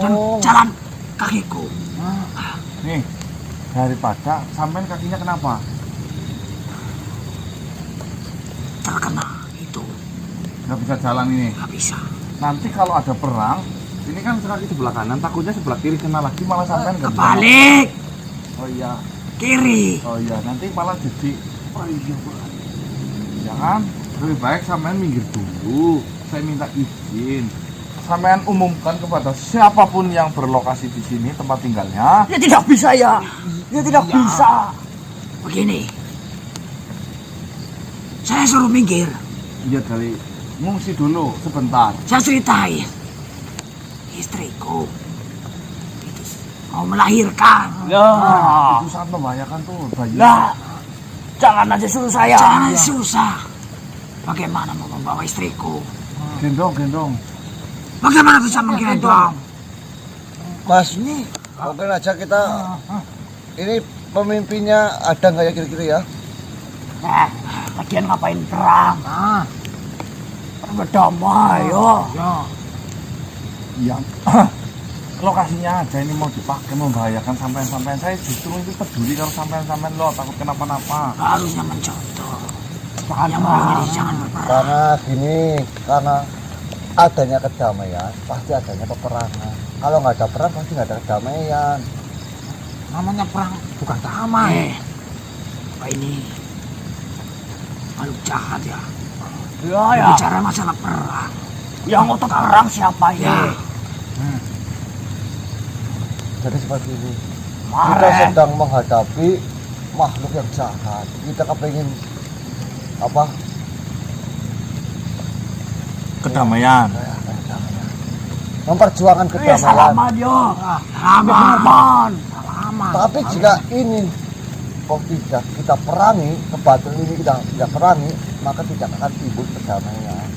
[SPEAKER 2] Dan
[SPEAKER 3] Oh.
[SPEAKER 2] jalan kakiku.
[SPEAKER 1] Nih, daripada sampean kakinya kenapa?
[SPEAKER 2] Terkena itu.
[SPEAKER 1] Nggak bisa jalan ini.
[SPEAKER 2] Nggak bisa.
[SPEAKER 1] Nanti kalau ada perang, ini kan kaki sebelah kanan, takutnya sebelah kiri kena lagi malah sampean nggak bisa.
[SPEAKER 2] Kebalik.
[SPEAKER 1] Oh iya,
[SPEAKER 2] Kiri.
[SPEAKER 1] nanti malah jadi. Oh iya, ya kan? Lebih baik sampean minggir dulu. Saya minta izin. Sampean umumkan kepada siapapun yang berlokasi di sini tempat tinggalnya.
[SPEAKER 2] Ya tidak bisa ya. Ya tidak bisa. Begini. Saya suruh minggir.
[SPEAKER 1] Iya dari ngungsi dulu sebentar.
[SPEAKER 2] Saya ceritain. Istriku itu mau melahirkan.
[SPEAKER 1] Itu sangat membahayakan tuh bayi.
[SPEAKER 2] Lah, jangan aja suruh saya. Jangan susah. Bagaimana mau membawa istriku?
[SPEAKER 1] Gendong.
[SPEAKER 2] Bagaimana bisa menggendong?
[SPEAKER 3] Mas, mungkin aja kita ini pemimpinnya ada nggak ya kira-kira ya?
[SPEAKER 2] Lagian ngapain perang? Berdamai, yo.
[SPEAKER 1] Iya. Lokasinya aja ini mau dipakai membahayakan sampean-sampean. Saya justru itu peduli kalau sampean-sampean lo takut kenapa-napa.
[SPEAKER 2] Harusnya mencontoh. Yang mau jadi jangan berperang.
[SPEAKER 3] Karena gini, karena adanya kedamaian pasti adanya peperangan. Kalau nggak ada perang pasti nggak ada kedamaian.
[SPEAKER 2] Namanya perang bukan damai. Apa ini? Makhluk jahat ya. Ya. Bicara masalah perang. Yang ngotot perang siapa ya?
[SPEAKER 3] Jadi seperti ini.
[SPEAKER 2] Kemarin.
[SPEAKER 3] Kita sedang menghadapi makhluk yang jahat. Kita kepingin apa?
[SPEAKER 1] Kedamaian.
[SPEAKER 3] Memperjuangkan kedamaian.
[SPEAKER 2] Salaman yo. Salaman.
[SPEAKER 3] Tapi jika ini kok tidak kita perangi, kebatilan ini kita tidak perangi, maka tidak akan timbul kedamaian.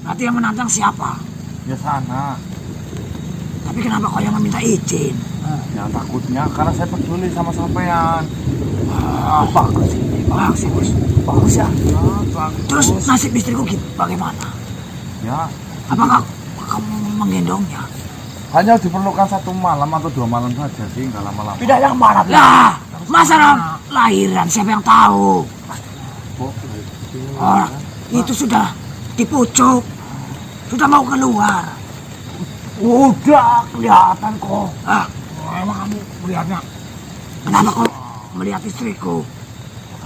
[SPEAKER 2] Nanti yang menantang siapa?
[SPEAKER 1] Ya sana.
[SPEAKER 2] Tapi kenapa kau yang meminta izin?
[SPEAKER 1] Ya takutnya karena saya peduli sama sampean.
[SPEAKER 2] Bagus ini, bagus. Bagus ya. Terus nasib istriku bagaimana?
[SPEAKER 1] Ya
[SPEAKER 2] Apakah kamu menggendongnya?
[SPEAKER 1] hanya diperlukan 1 malam atau 2 malam saja sih, nggak lama-lama.
[SPEAKER 2] Tidak yang mana? Lah, masalah lahiran siapa yang tahu? Orang itu sudah dipucuk, sudah mau keluar. Udah kelihatan kok. Emang kamu melihatnya? Kenapa kok melihat istriku?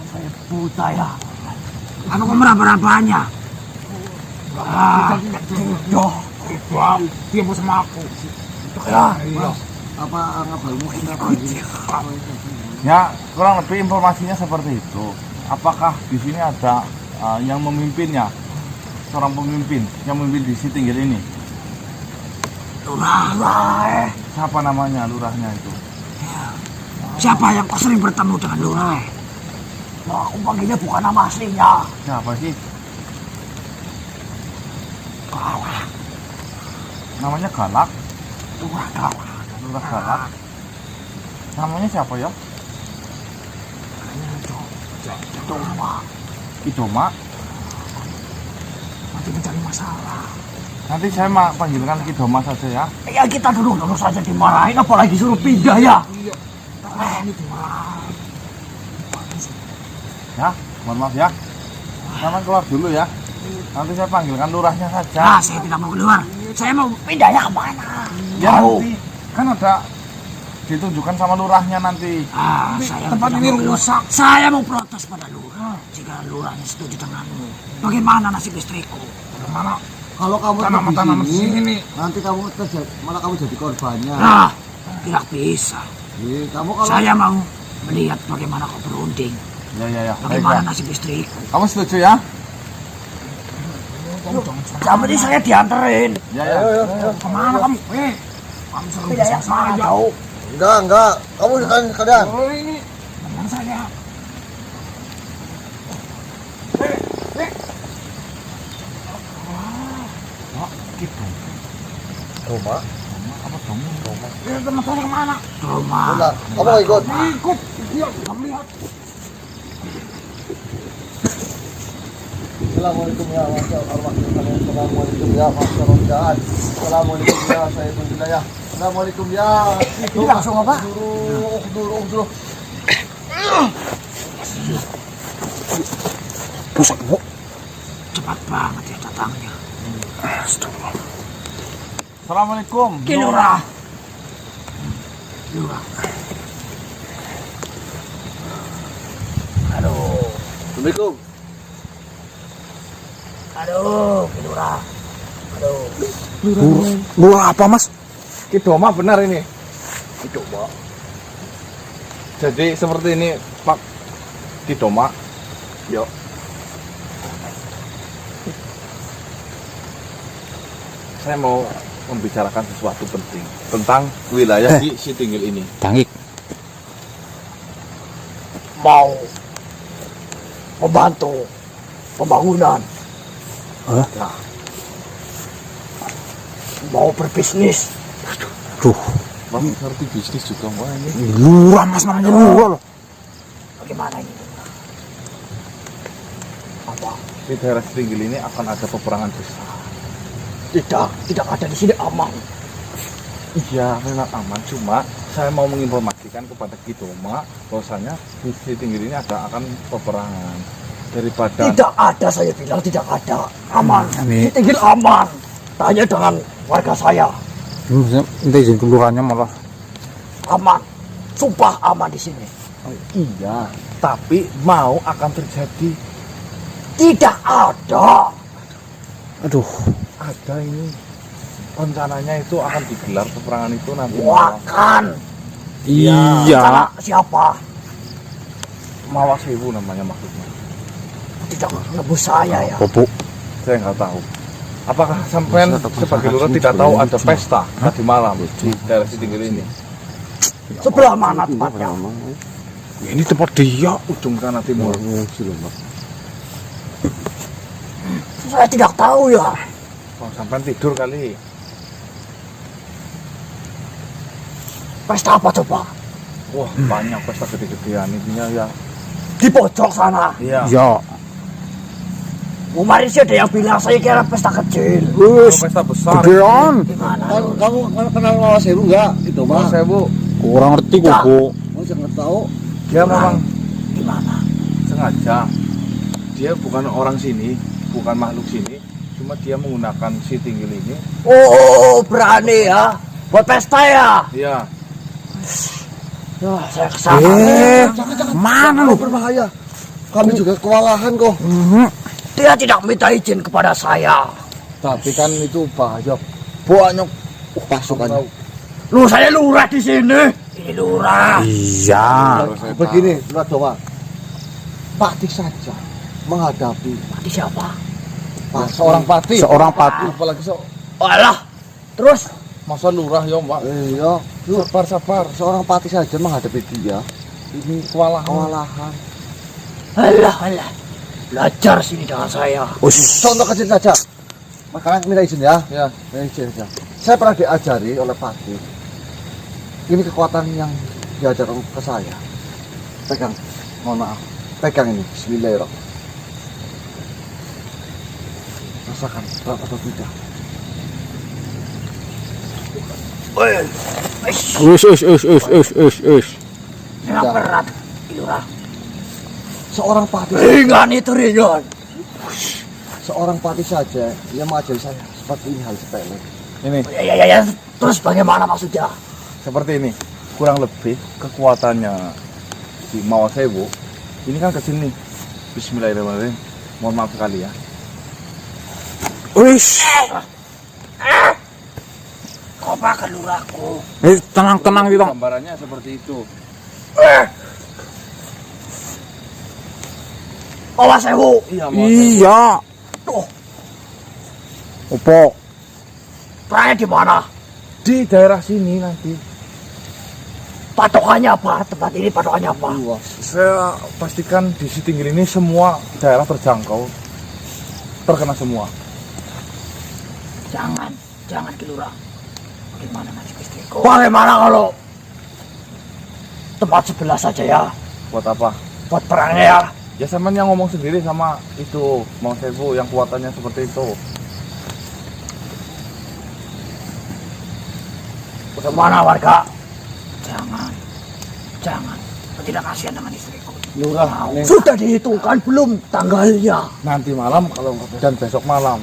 [SPEAKER 2] Saya buta ya. Apa kok meraba-rabanya? Dia mau sama aku.
[SPEAKER 3] Iya. Apa ngabalmu kita pagi?
[SPEAKER 1] Ya kurang lebih informasinya seperti itu. Apakah di sini ada yang memimpinnya? Seorang pemimpin yang memimpin di si Tinggil ini?
[SPEAKER 2] Lurah.
[SPEAKER 1] Siapa namanya lurahnya itu?
[SPEAKER 2] Siapa yang kau sering bertemu dengan Lurah? Nah, aku panggilnya bukan nama aslinya.
[SPEAKER 1] Siapa sih?
[SPEAKER 2] Galak.
[SPEAKER 1] Namanya Galak?
[SPEAKER 2] Lurah Galak.
[SPEAKER 1] Lurah Galak? Namanya siapa ya?
[SPEAKER 2] Doma.
[SPEAKER 1] Idoma?
[SPEAKER 2] Nanti mencari masalah.
[SPEAKER 1] Nanti saya panggilkan Idoma saja ya.
[SPEAKER 2] Ya kita dulu saja dimarahin, apalagi suruh pindah ya.
[SPEAKER 1] Ya, mohon maaf ya. Sama keluar dulu ya. Nanti saya panggilkan lurahnya saja.
[SPEAKER 2] Nah, saya tidak mau keluar. Saya mau pindahnya kemana?
[SPEAKER 1] Ya nanti kan ada ditunjukkan sama lurahnya nanti.
[SPEAKER 2] Saya tempat ini rusak. Saya mau protes pada lurah. Jika lurahnya setuju denganmu, bagaimana nasib istriku?
[SPEAKER 1] Bagaimana?
[SPEAKER 3] Kalau kamu
[SPEAKER 1] Tanam-tanam
[SPEAKER 3] di sini,
[SPEAKER 1] sini.
[SPEAKER 3] nanti kamu malah kamu jadi korbannya.
[SPEAKER 2] Nah, tidak bisa.
[SPEAKER 3] Kamu kalau
[SPEAKER 2] Saya mau melihat bagaimana kau berunding.
[SPEAKER 1] Ya.
[SPEAKER 2] Bagaimana
[SPEAKER 1] Baiklah.
[SPEAKER 2] nasib istriku.
[SPEAKER 1] Kamu setuju ya?
[SPEAKER 2] Yang penting saya dianterin.
[SPEAKER 1] Ya.
[SPEAKER 2] Kemana kamu? Kamu selalu bisa saya jauh.
[SPEAKER 3] enggak, kamu sekalian.
[SPEAKER 2] Teman saya.
[SPEAKER 3] Rumah,
[SPEAKER 1] Apa dong?
[SPEAKER 2] Teman saya kemana? Rumah.
[SPEAKER 3] pulang. Kamu mau ikut?
[SPEAKER 2] Ikut. Iya, kamu lihat.
[SPEAKER 3] Assalamualaikum ya Assalamualaikum ya masyarakat. Assalamualaikum ya Sayyidul Wilayah. Assalamualaikum ya.
[SPEAKER 2] Ini langsung apa?
[SPEAKER 3] Dulu.
[SPEAKER 2] Pusat bu. Cepat banget ya datangnya.
[SPEAKER 1] Assalamualaikum.
[SPEAKER 2] Lurah. Lurah. Aduh.
[SPEAKER 3] Assalamualaikum.
[SPEAKER 2] Aduh, Lurah. Aduh.
[SPEAKER 5] Lurah apa, Mas?
[SPEAKER 1] Idoma benar ini.
[SPEAKER 2] Itu, Bo.
[SPEAKER 1] Jadi seperti ini Pak Kidoma. Yuk. Saya mau membicarakan sesuatu penting tentang wilayah di Sitinggil ini.
[SPEAKER 5] Dangik.
[SPEAKER 2] Mau membantu pembangunan.
[SPEAKER 5] Hah?
[SPEAKER 2] Ya. Mau berbisnis.
[SPEAKER 5] Duh,
[SPEAKER 1] Wah, ngerti bisnis juga wah ini.
[SPEAKER 5] lurah mas namanya lurah loh.
[SPEAKER 2] Bagaimana ini? Apa?
[SPEAKER 1] Di daerah Sitinggil ini akan ada peperangan besar.
[SPEAKER 2] Tidak ada di sini aman.
[SPEAKER 1] Iya, memang aman. Cuma saya mau menginformasikan kepada Kidoma bahwasanya di Sitinggil ini akan peperangan daripada.
[SPEAKER 2] Tidak ada, saya bilang tidak ada. Aman.
[SPEAKER 5] Ini-
[SPEAKER 2] Sitinggil aman. Tanya dengan warga saya.
[SPEAKER 5] Minta izin kelurahannya malah.
[SPEAKER 2] Aman. Sumpah aman di sini.
[SPEAKER 1] Iya, tapi mau akan terjadi.
[SPEAKER 2] Tidak ada.
[SPEAKER 5] Aduh,
[SPEAKER 1] Ada ini rencananya itu akan digelar peperangan itu nanti malam.
[SPEAKER 2] Wakan.
[SPEAKER 5] iya.
[SPEAKER 2] Sana siapa?
[SPEAKER 1] Mawas Sewu namanya maksudnya.
[SPEAKER 2] Tidak nebus saya ya.
[SPEAKER 5] Bobo.
[SPEAKER 1] Saya nggak tahu. Apakah sampean sebagai lurah tidak tahu ada pesta tadi malam di daerah Sitinggil ini?
[SPEAKER 2] Sebelah mana tempatnya?
[SPEAKER 5] Ini tempat dia.
[SPEAKER 1] Ujung kanan timur.
[SPEAKER 2] Saya tidak tahu ya.
[SPEAKER 1] Oh, sampean tidur kali.
[SPEAKER 2] Pesta apa coba?
[SPEAKER 1] Wah, banyak pesta gede-gedean intinya ya.
[SPEAKER 2] Di pojok sana.
[SPEAKER 1] Iya.
[SPEAKER 5] Ya.
[SPEAKER 2] Kemarin sih ada yang bilang saya kira pesta kecil.
[SPEAKER 5] Wis,
[SPEAKER 1] Pesta besar.
[SPEAKER 5] gedean.
[SPEAKER 2] Gimana?
[SPEAKER 3] Kamu kenal Mawas Sewu enggak? Itu
[SPEAKER 1] Mawas
[SPEAKER 3] mah.
[SPEAKER 1] Sewu.
[SPEAKER 5] Kurang ngerti kok, Bu.
[SPEAKER 3] Oh, jangan tahu.
[SPEAKER 1] Dia memang
[SPEAKER 2] Gimana?
[SPEAKER 1] sengaja. Dia bukan orang sini, bukan makhluk sini. Cuma dia menggunakan Sitinggil ini.
[SPEAKER 2] Oh, berani ya. Buat pesta ya.
[SPEAKER 1] Iya.
[SPEAKER 2] Wah, saya kesana.
[SPEAKER 5] Mana lu?
[SPEAKER 3] Berbahaya. Kami juga kewalahan kok.
[SPEAKER 2] Dia tidak minta izin kepada saya.
[SPEAKER 3] Tapi kan itu bahaya. Banyak pasukannya.
[SPEAKER 2] Lu saya lurah di sini. Ini lurah.
[SPEAKER 5] Iya.
[SPEAKER 3] Begini, Lurah Doma. Pati saja menghadapi
[SPEAKER 2] Mati siapa?
[SPEAKER 3] seorang pati.
[SPEAKER 5] Seorang pati.
[SPEAKER 3] Apalagi
[SPEAKER 2] Alah. Terus
[SPEAKER 1] Masa lurah ya, Mbak?
[SPEAKER 3] iya,
[SPEAKER 1] Sabar.
[SPEAKER 3] seorang pati saja menghadapi dia.
[SPEAKER 1] Ini kewalahan.
[SPEAKER 3] Kewalahan.
[SPEAKER 2] alah. Belajar sini dengan saya.
[SPEAKER 5] Us.
[SPEAKER 3] Contoh kecil saja. Makanya minta izin ya.
[SPEAKER 1] Ya.
[SPEAKER 3] Minta izin saja. Saya pernah diajari oleh Pati. Ini kekuatan yang diajarkan ke saya. Pegang. Mohon maaf. Pegang ini. Bismillahirrahmanirrahim. Rasakan berat atau tidak.
[SPEAKER 5] Us.
[SPEAKER 2] Memang berat. Lurah.
[SPEAKER 3] Seorang Pati.
[SPEAKER 2] Ringan itu ringan.
[SPEAKER 3] Seorang Pati saja yang mengajari saya seperti ini hal sepele.
[SPEAKER 1] Ini
[SPEAKER 2] Ya. Terus bagaimana maksudnya?
[SPEAKER 1] seperti ini. Kurang lebih kekuatannya si Mawas Sewu ini kan kecil nih. Bismillahirrahmanirrahim. Mohon maaf sekali ya.
[SPEAKER 5] Us.
[SPEAKER 2] Kau pakai lurahku.
[SPEAKER 5] Tenang gitu.
[SPEAKER 1] Gambarannya seperti itu.
[SPEAKER 2] Mawas Sewu.
[SPEAKER 1] Iya, Mawas Sewu.
[SPEAKER 5] Iya.
[SPEAKER 2] Tuh,
[SPEAKER 5] Opo.
[SPEAKER 2] perangnya di mana?
[SPEAKER 1] Di daerah sini nanti.
[SPEAKER 2] Patokannya apa? Tempat ini patokannya apa?
[SPEAKER 1] Saya pastikan di Sitinggil ini semua daerah terjangkau. Terkena semua.
[SPEAKER 2] Jangan ke lurah. Bagaimana nasib istriku? Bagaimana kalau tempat sebelah saja ya?
[SPEAKER 1] Buat apa?
[SPEAKER 2] Buat perangnya ya?
[SPEAKER 1] Ya sama yang ngomong sendiri sama itu Mawas Sewu yang kuatannya seperti itu.
[SPEAKER 2] Bagaimana warga? Jangan. Tidak kasihan dengan istriku.
[SPEAKER 1] Lurah,
[SPEAKER 2] Sudah dihitungkan belum tanggalnya?
[SPEAKER 1] nanti malam kalau dan besok malam.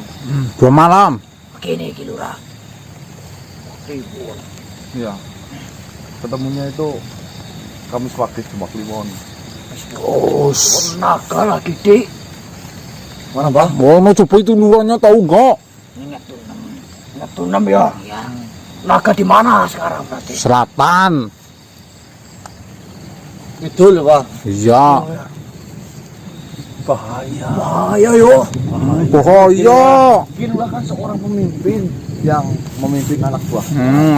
[SPEAKER 5] 2 malam.
[SPEAKER 2] Begini Ki Lurah.
[SPEAKER 1] Iya. Ketemunya itu Kamis Pagi Jumat Kliwon.
[SPEAKER 2] Naga lagi dik.
[SPEAKER 3] Mana Mbah?
[SPEAKER 5] Mau coba itu lurahnya tahu enggak?
[SPEAKER 2] Neptunem ya? Iya. Naga di mana sekarang berarti?
[SPEAKER 5] Selatan.
[SPEAKER 3] Idul Pak.
[SPEAKER 5] Iya.
[SPEAKER 2] Bahaya yo.
[SPEAKER 5] Bahaya.
[SPEAKER 3] Kilurah kan seorang pemimpin yang memimpin anak buah.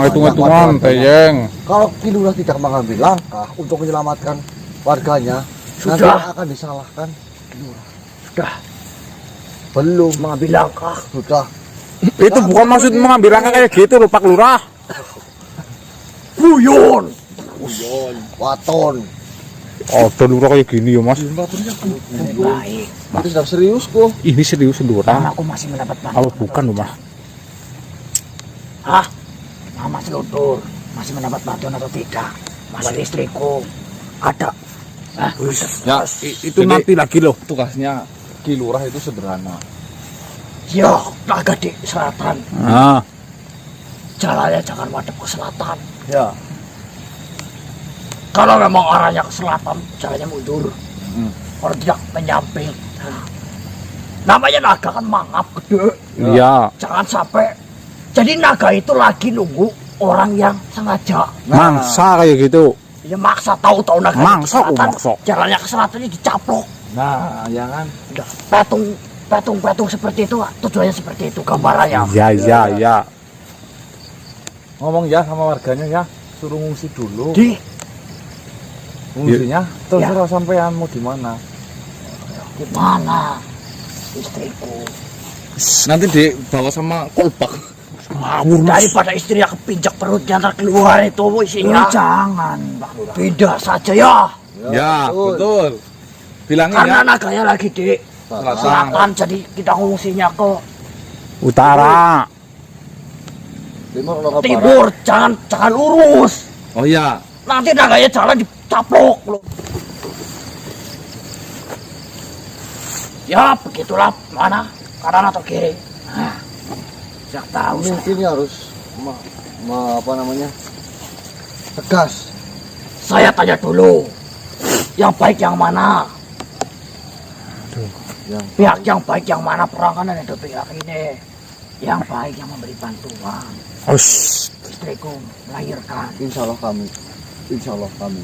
[SPEAKER 5] Hitung-hitungan teyeng.
[SPEAKER 3] Kalau Kilurah tidak mengambil langkah untuk menyelamatkan warganya, nanti
[SPEAKER 2] Sudah.
[SPEAKER 3] akan disalahkan Kilurah.
[SPEAKER 2] Sudah
[SPEAKER 3] Belum,
[SPEAKER 2] mengambil langkah.
[SPEAKER 3] sudah.
[SPEAKER 5] Itu bukan maksud mengambil langkah kayak gitu loh Pak Lurah.
[SPEAKER 2] Guyon.
[SPEAKER 3] Waton.
[SPEAKER 5] Oh, Lurah kayak gini ya Mas.
[SPEAKER 2] Baik.
[SPEAKER 3] Itu sudah serius kok.
[SPEAKER 5] Ini serius
[SPEAKER 2] Karena
[SPEAKER 5] Lurah.
[SPEAKER 2] aku masih mendapat bantuan.
[SPEAKER 5] Apa bukan loh Mas?
[SPEAKER 2] Hah? Mama Seluntur masih mendapat bantuan atau tidak? Masih istriku ada. Hah?
[SPEAKER 1] Ya,
[SPEAKER 5] Itu nanti lagi loh.
[SPEAKER 1] tugasnya Kilurah itu sederhana.
[SPEAKER 2] Ya, naga di selatan.
[SPEAKER 5] Nah,
[SPEAKER 2] Jalannya jangan madep ke selatan.
[SPEAKER 3] Ya,
[SPEAKER 2] Kalau memang arahnya ke selatan, jalannya mundur. Kalau tidak menyamping. Nah, namanya naga kan mangap gede.
[SPEAKER 5] iya.
[SPEAKER 2] Jangan sampai. Jadi naga itu lagi nunggu orang yang sengaja.
[SPEAKER 5] Mangsa kayak gitu.
[SPEAKER 2] Ya maksa tahu-tahu naga itu
[SPEAKER 5] Mangsa,
[SPEAKER 2] selatan.
[SPEAKER 5] maksa.
[SPEAKER 2] Jalannya ke selatan ini dicaplok.
[SPEAKER 1] Nah, ya kan?
[SPEAKER 2] Udah, patung seperti itu, tujuannya seperti itu gambarannya.
[SPEAKER 5] Iya.
[SPEAKER 1] Ngomong ya sama warganya ya, suruh ngungsi dulu.
[SPEAKER 2] Di
[SPEAKER 1] Ngungsinya
[SPEAKER 2] Ya.
[SPEAKER 1] terserah sampean mau di mana.
[SPEAKER 2] mana istriku?
[SPEAKER 1] Nanti dibawa sama kolbak.
[SPEAKER 2] Daripada istrinya kepinjak perutnya ntar keluar itu isinya. Jangan, pindah saja ya.
[SPEAKER 1] Ya, betul. Bilangin
[SPEAKER 2] Karena
[SPEAKER 1] ya.
[SPEAKER 2] naganya lagi di selatan, jadi kita ngungsinya ke
[SPEAKER 5] Utara.
[SPEAKER 3] timur kalau ke barat.
[SPEAKER 2] timur. Jangan lurus.
[SPEAKER 1] Oh iya.
[SPEAKER 2] Nanti naganya jalan dicaplok loh. Ya begitulah, mana kanan atau kiri. Nah, tidak tahu saya.
[SPEAKER 3] Pemimpinnya harus apa namanya? Tegas.
[SPEAKER 2] Saya tanya dulu, yang baik yang mana?
[SPEAKER 3] Yang
[SPEAKER 2] Pihak yang baik yang mana? Perang kan ada pihak ini. Yang baik yang memberi bantuan.
[SPEAKER 5] Ush.
[SPEAKER 2] Istriku melahirkan.
[SPEAKER 3] insya Allah kami. Insya Allah kami.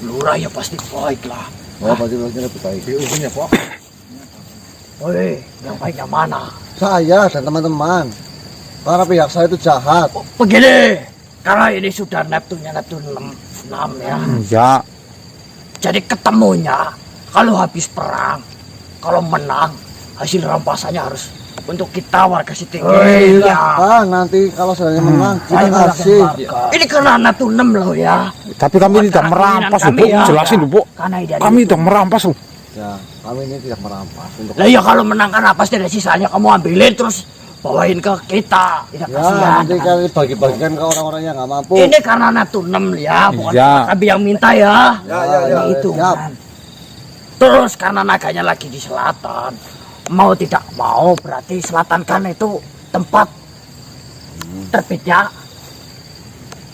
[SPEAKER 2] Lurah ya pasti baik lah.
[SPEAKER 3] Oh, pasti lebih baik.
[SPEAKER 1] Diurusinnya, Pak.
[SPEAKER 2] Woi, yang baik yang mana?
[SPEAKER 3] Saya dan teman-teman. Karena pihak saya itu jahat.
[SPEAKER 2] Oh, begini, karena ini sudah Neptun 6 ya.
[SPEAKER 5] Ya.
[SPEAKER 2] Jadi ketemunya kalau habis perang, kalau menang, hasil rampasannya harus untuk kita warga Sitinggi.
[SPEAKER 3] Ah, nanti kalau saya menang, kita
[SPEAKER 2] Saya
[SPEAKER 3] kasih.
[SPEAKER 2] Ini karena Neptun 6 loh ya.
[SPEAKER 5] Tapi kami tidak merampas loh, Bu.
[SPEAKER 2] Kami ya.
[SPEAKER 5] Jelasin loh, Bu.
[SPEAKER 2] Karena dari
[SPEAKER 5] Kami
[SPEAKER 2] itu.
[SPEAKER 5] tidak merampas loh.
[SPEAKER 3] Ya, kami ini tidak merampas untuk.
[SPEAKER 2] Lah ya kalau menang kan apa sih dari sisanya kamu ambilin terus bawain ke kita. Tidak
[SPEAKER 3] Ya,
[SPEAKER 2] kasihan.
[SPEAKER 3] nanti kami bagi-bagikan ke orang-orang yang nggak mampu.
[SPEAKER 2] Ini karena Neptun 6 ya, bukan
[SPEAKER 5] Ya.
[SPEAKER 2] kami yang minta ya.
[SPEAKER 3] Ya,
[SPEAKER 2] Itu
[SPEAKER 3] siap.
[SPEAKER 2] kan. Terus karena naganya lagi di selatan, mau tidak mau berarti selatan kan itu tempat terbitnya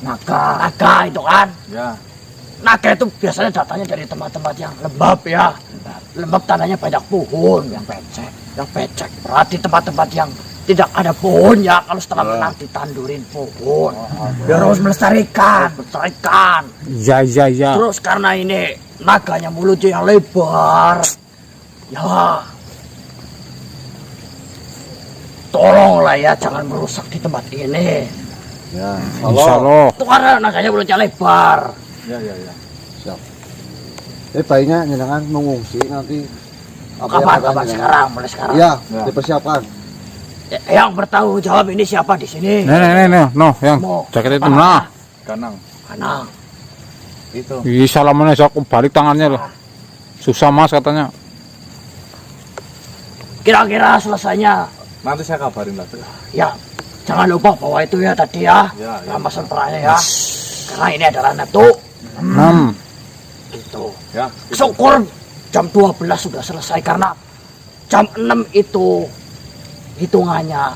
[SPEAKER 2] naga itu kan.
[SPEAKER 1] Ya.
[SPEAKER 2] Naga itu biasanya datangnya dari tempat-tempat yang lembab ya. Lembab tanahnya banyak pohon yang becek. Berarti tempat-tempat yang tidak ada pohonnya, kalau setelah menang ditandurin pohon. Dia harus melestarikan.
[SPEAKER 5] Ya.
[SPEAKER 2] Terus karena ini naganya mulutnya yang lebar, ya tolonglah ya jangan merusak di tempat ini.
[SPEAKER 3] Ya,
[SPEAKER 5] Insya Allah.
[SPEAKER 2] Itu karena naganya mulutnya lebar.
[SPEAKER 1] Ya.
[SPEAKER 3] siap. Baiknya jangan mengungsi nanti.
[SPEAKER 2] Kapan
[SPEAKER 3] jenengan?
[SPEAKER 2] sekarang? Mulai sekarang.
[SPEAKER 3] Ya,
[SPEAKER 1] Ya.
[SPEAKER 3] dipersiapkan.
[SPEAKER 2] Yang bertanggung jawab ini siapa di sini?
[SPEAKER 5] Nih, no, yang
[SPEAKER 2] Mau
[SPEAKER 5] jaket itu
[SPEAKER 2] kemana?
[SPEAKER 5] nah.
[SPEAKER 1] Kanang.
[SPEAKER 2] Kanang.
[SPEAKER 1] Itu.
[SPEAKER 5] Ih, salamannya saya balik tangannya loh. Susah Mas katanya.
[SPEAKER 2] Kira-kira selesainya,
[SPEAKER 1] Nanti saya kabarin lagi.
[SPEAKER 2] ya jangan lupa bawa itu ya tadi ya.
[SPEAKER 1] Ya.
[SPEAKER 2] Nama sentranya ya. Karena ini adalah Neptun.
[SPEAKER 5] 6.
[SPEAKER 2] Gitu.
[SPEAKER 1] Ya.
[SPEAKER 2] Syukur jam 12 sudah selesai karena jam 6 itu hitungannya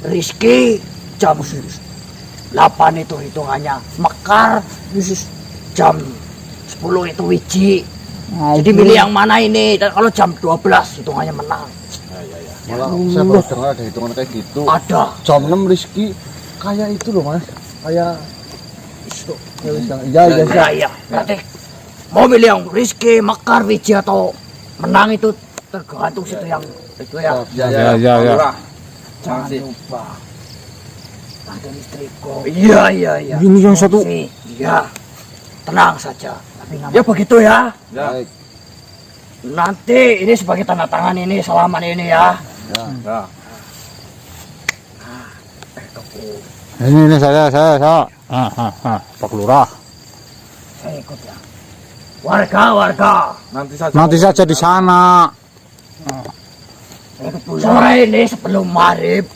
[SPEAKER 2] Rizki, jam 8 itu hitungannya Mekar, jam 10 itu Wiji. Jadi milih yang mana ini? Dan kalau jam 12 hitungannya menang.
[SPEAKER 3] Malah saya baru dengar ada hitungan kayak gitu.
[SPEAKER 2] Ada.
[SPEAKER 3] Jam 6 Rizky kayak itu loh Mas. Kayak
[SPEAKER 2] Itu.
[SPEAKER 3] ya,
[SPEAKER 2] Ya, ya. Berarti mau milih yang Rizki, Mekar, Wiji atau menang itu tergantung situ yang itu ya.
[SPEAKER 4] Ya.
[SPEAKER 2] Jangan lupa. Ada istriku. Iya.
[SPEAKER 5] Ini yang satu.
[SPEAKER 2] Iya. Tenang saja. Ya begitu ya.
[SPEAKER 3] Baik.
[SPEAKER 2] Nanti ini sebagai tanda tangan ini salaman ini ya.
[SPEAKER 3] Ya.
[SPEAKER 4] Ini saya. Pak Lurah.
[SPEAKER 2] Saya ikut ya. Warga.
[SPEAKER 4] Nanti saja di sana.
[SPEAKER 2] Sore ini sebelum maghrib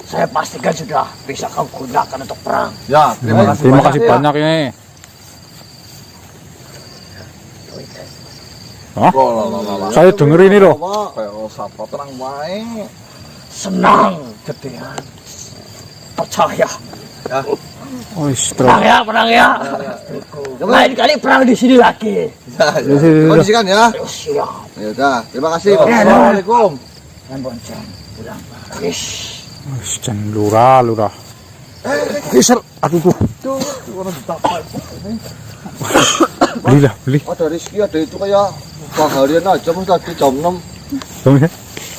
[SPEAKER 2] saya pastikan sudah bisa kau gunakan untuk perang.
[SPEAKER 1] Ya, terima kasih
[SPEAKER 4] Terima
[SPEAKER 1] banyak.
[SPEAKER 4] kasih banyak ini. Saya denger ini loh.
[SPEAKER 1] Kayak sapa terang wae.
[SPEAKER 2] Senang gedean. Percaya.
[SPEAKER 4] Wis,
[SPEAKER 2] Perang ya. Lain kali perang di sini lagi.
[SPEAKER 3] Kondisikan ya.
[SPEAKER 2] Siap.
[SPEAKER 3] Ya udah, terima kasih.
[SPEAKER 1] Assalamualaikum.
[SPEAKER 2] Dan bonceng pulang. Wis.
[SPEAKER 4] Jan Lurah. Geser. Aduh tuh. Beli.
[SPEAKER 3] Ada Rizky, ada itu kayak harian aja mas tadi jam 6.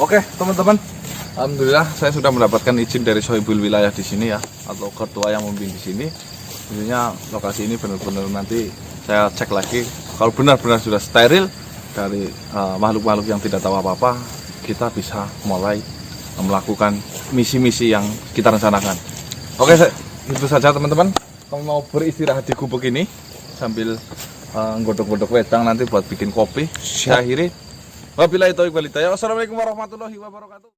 [SPEAKER 1] Oke, teman-teman. Alhamdulillah saya sudah mendapatkan izin dari Sohibul Wilayah di sini ya, atau ketua yang memimpin di sini. Tentunya lokasi ini benar-benar nanti saya cek lagi. Kalau benar-benar sudah steril dari makhluk-makhluk yang tidak tahu apa-apa, kita bisa mulai melakukan misi-misi yang kita rencanakan. Oke, itu saja teman-teman. Kami mau beristirahat di gubuk ini sambil nggodok-godok wedang nanti buat bikin kopi. Saya akhiri. Wabillahi taufiq wal hidayah. Wassalamualaikum warahmatullahi wabarakatuh.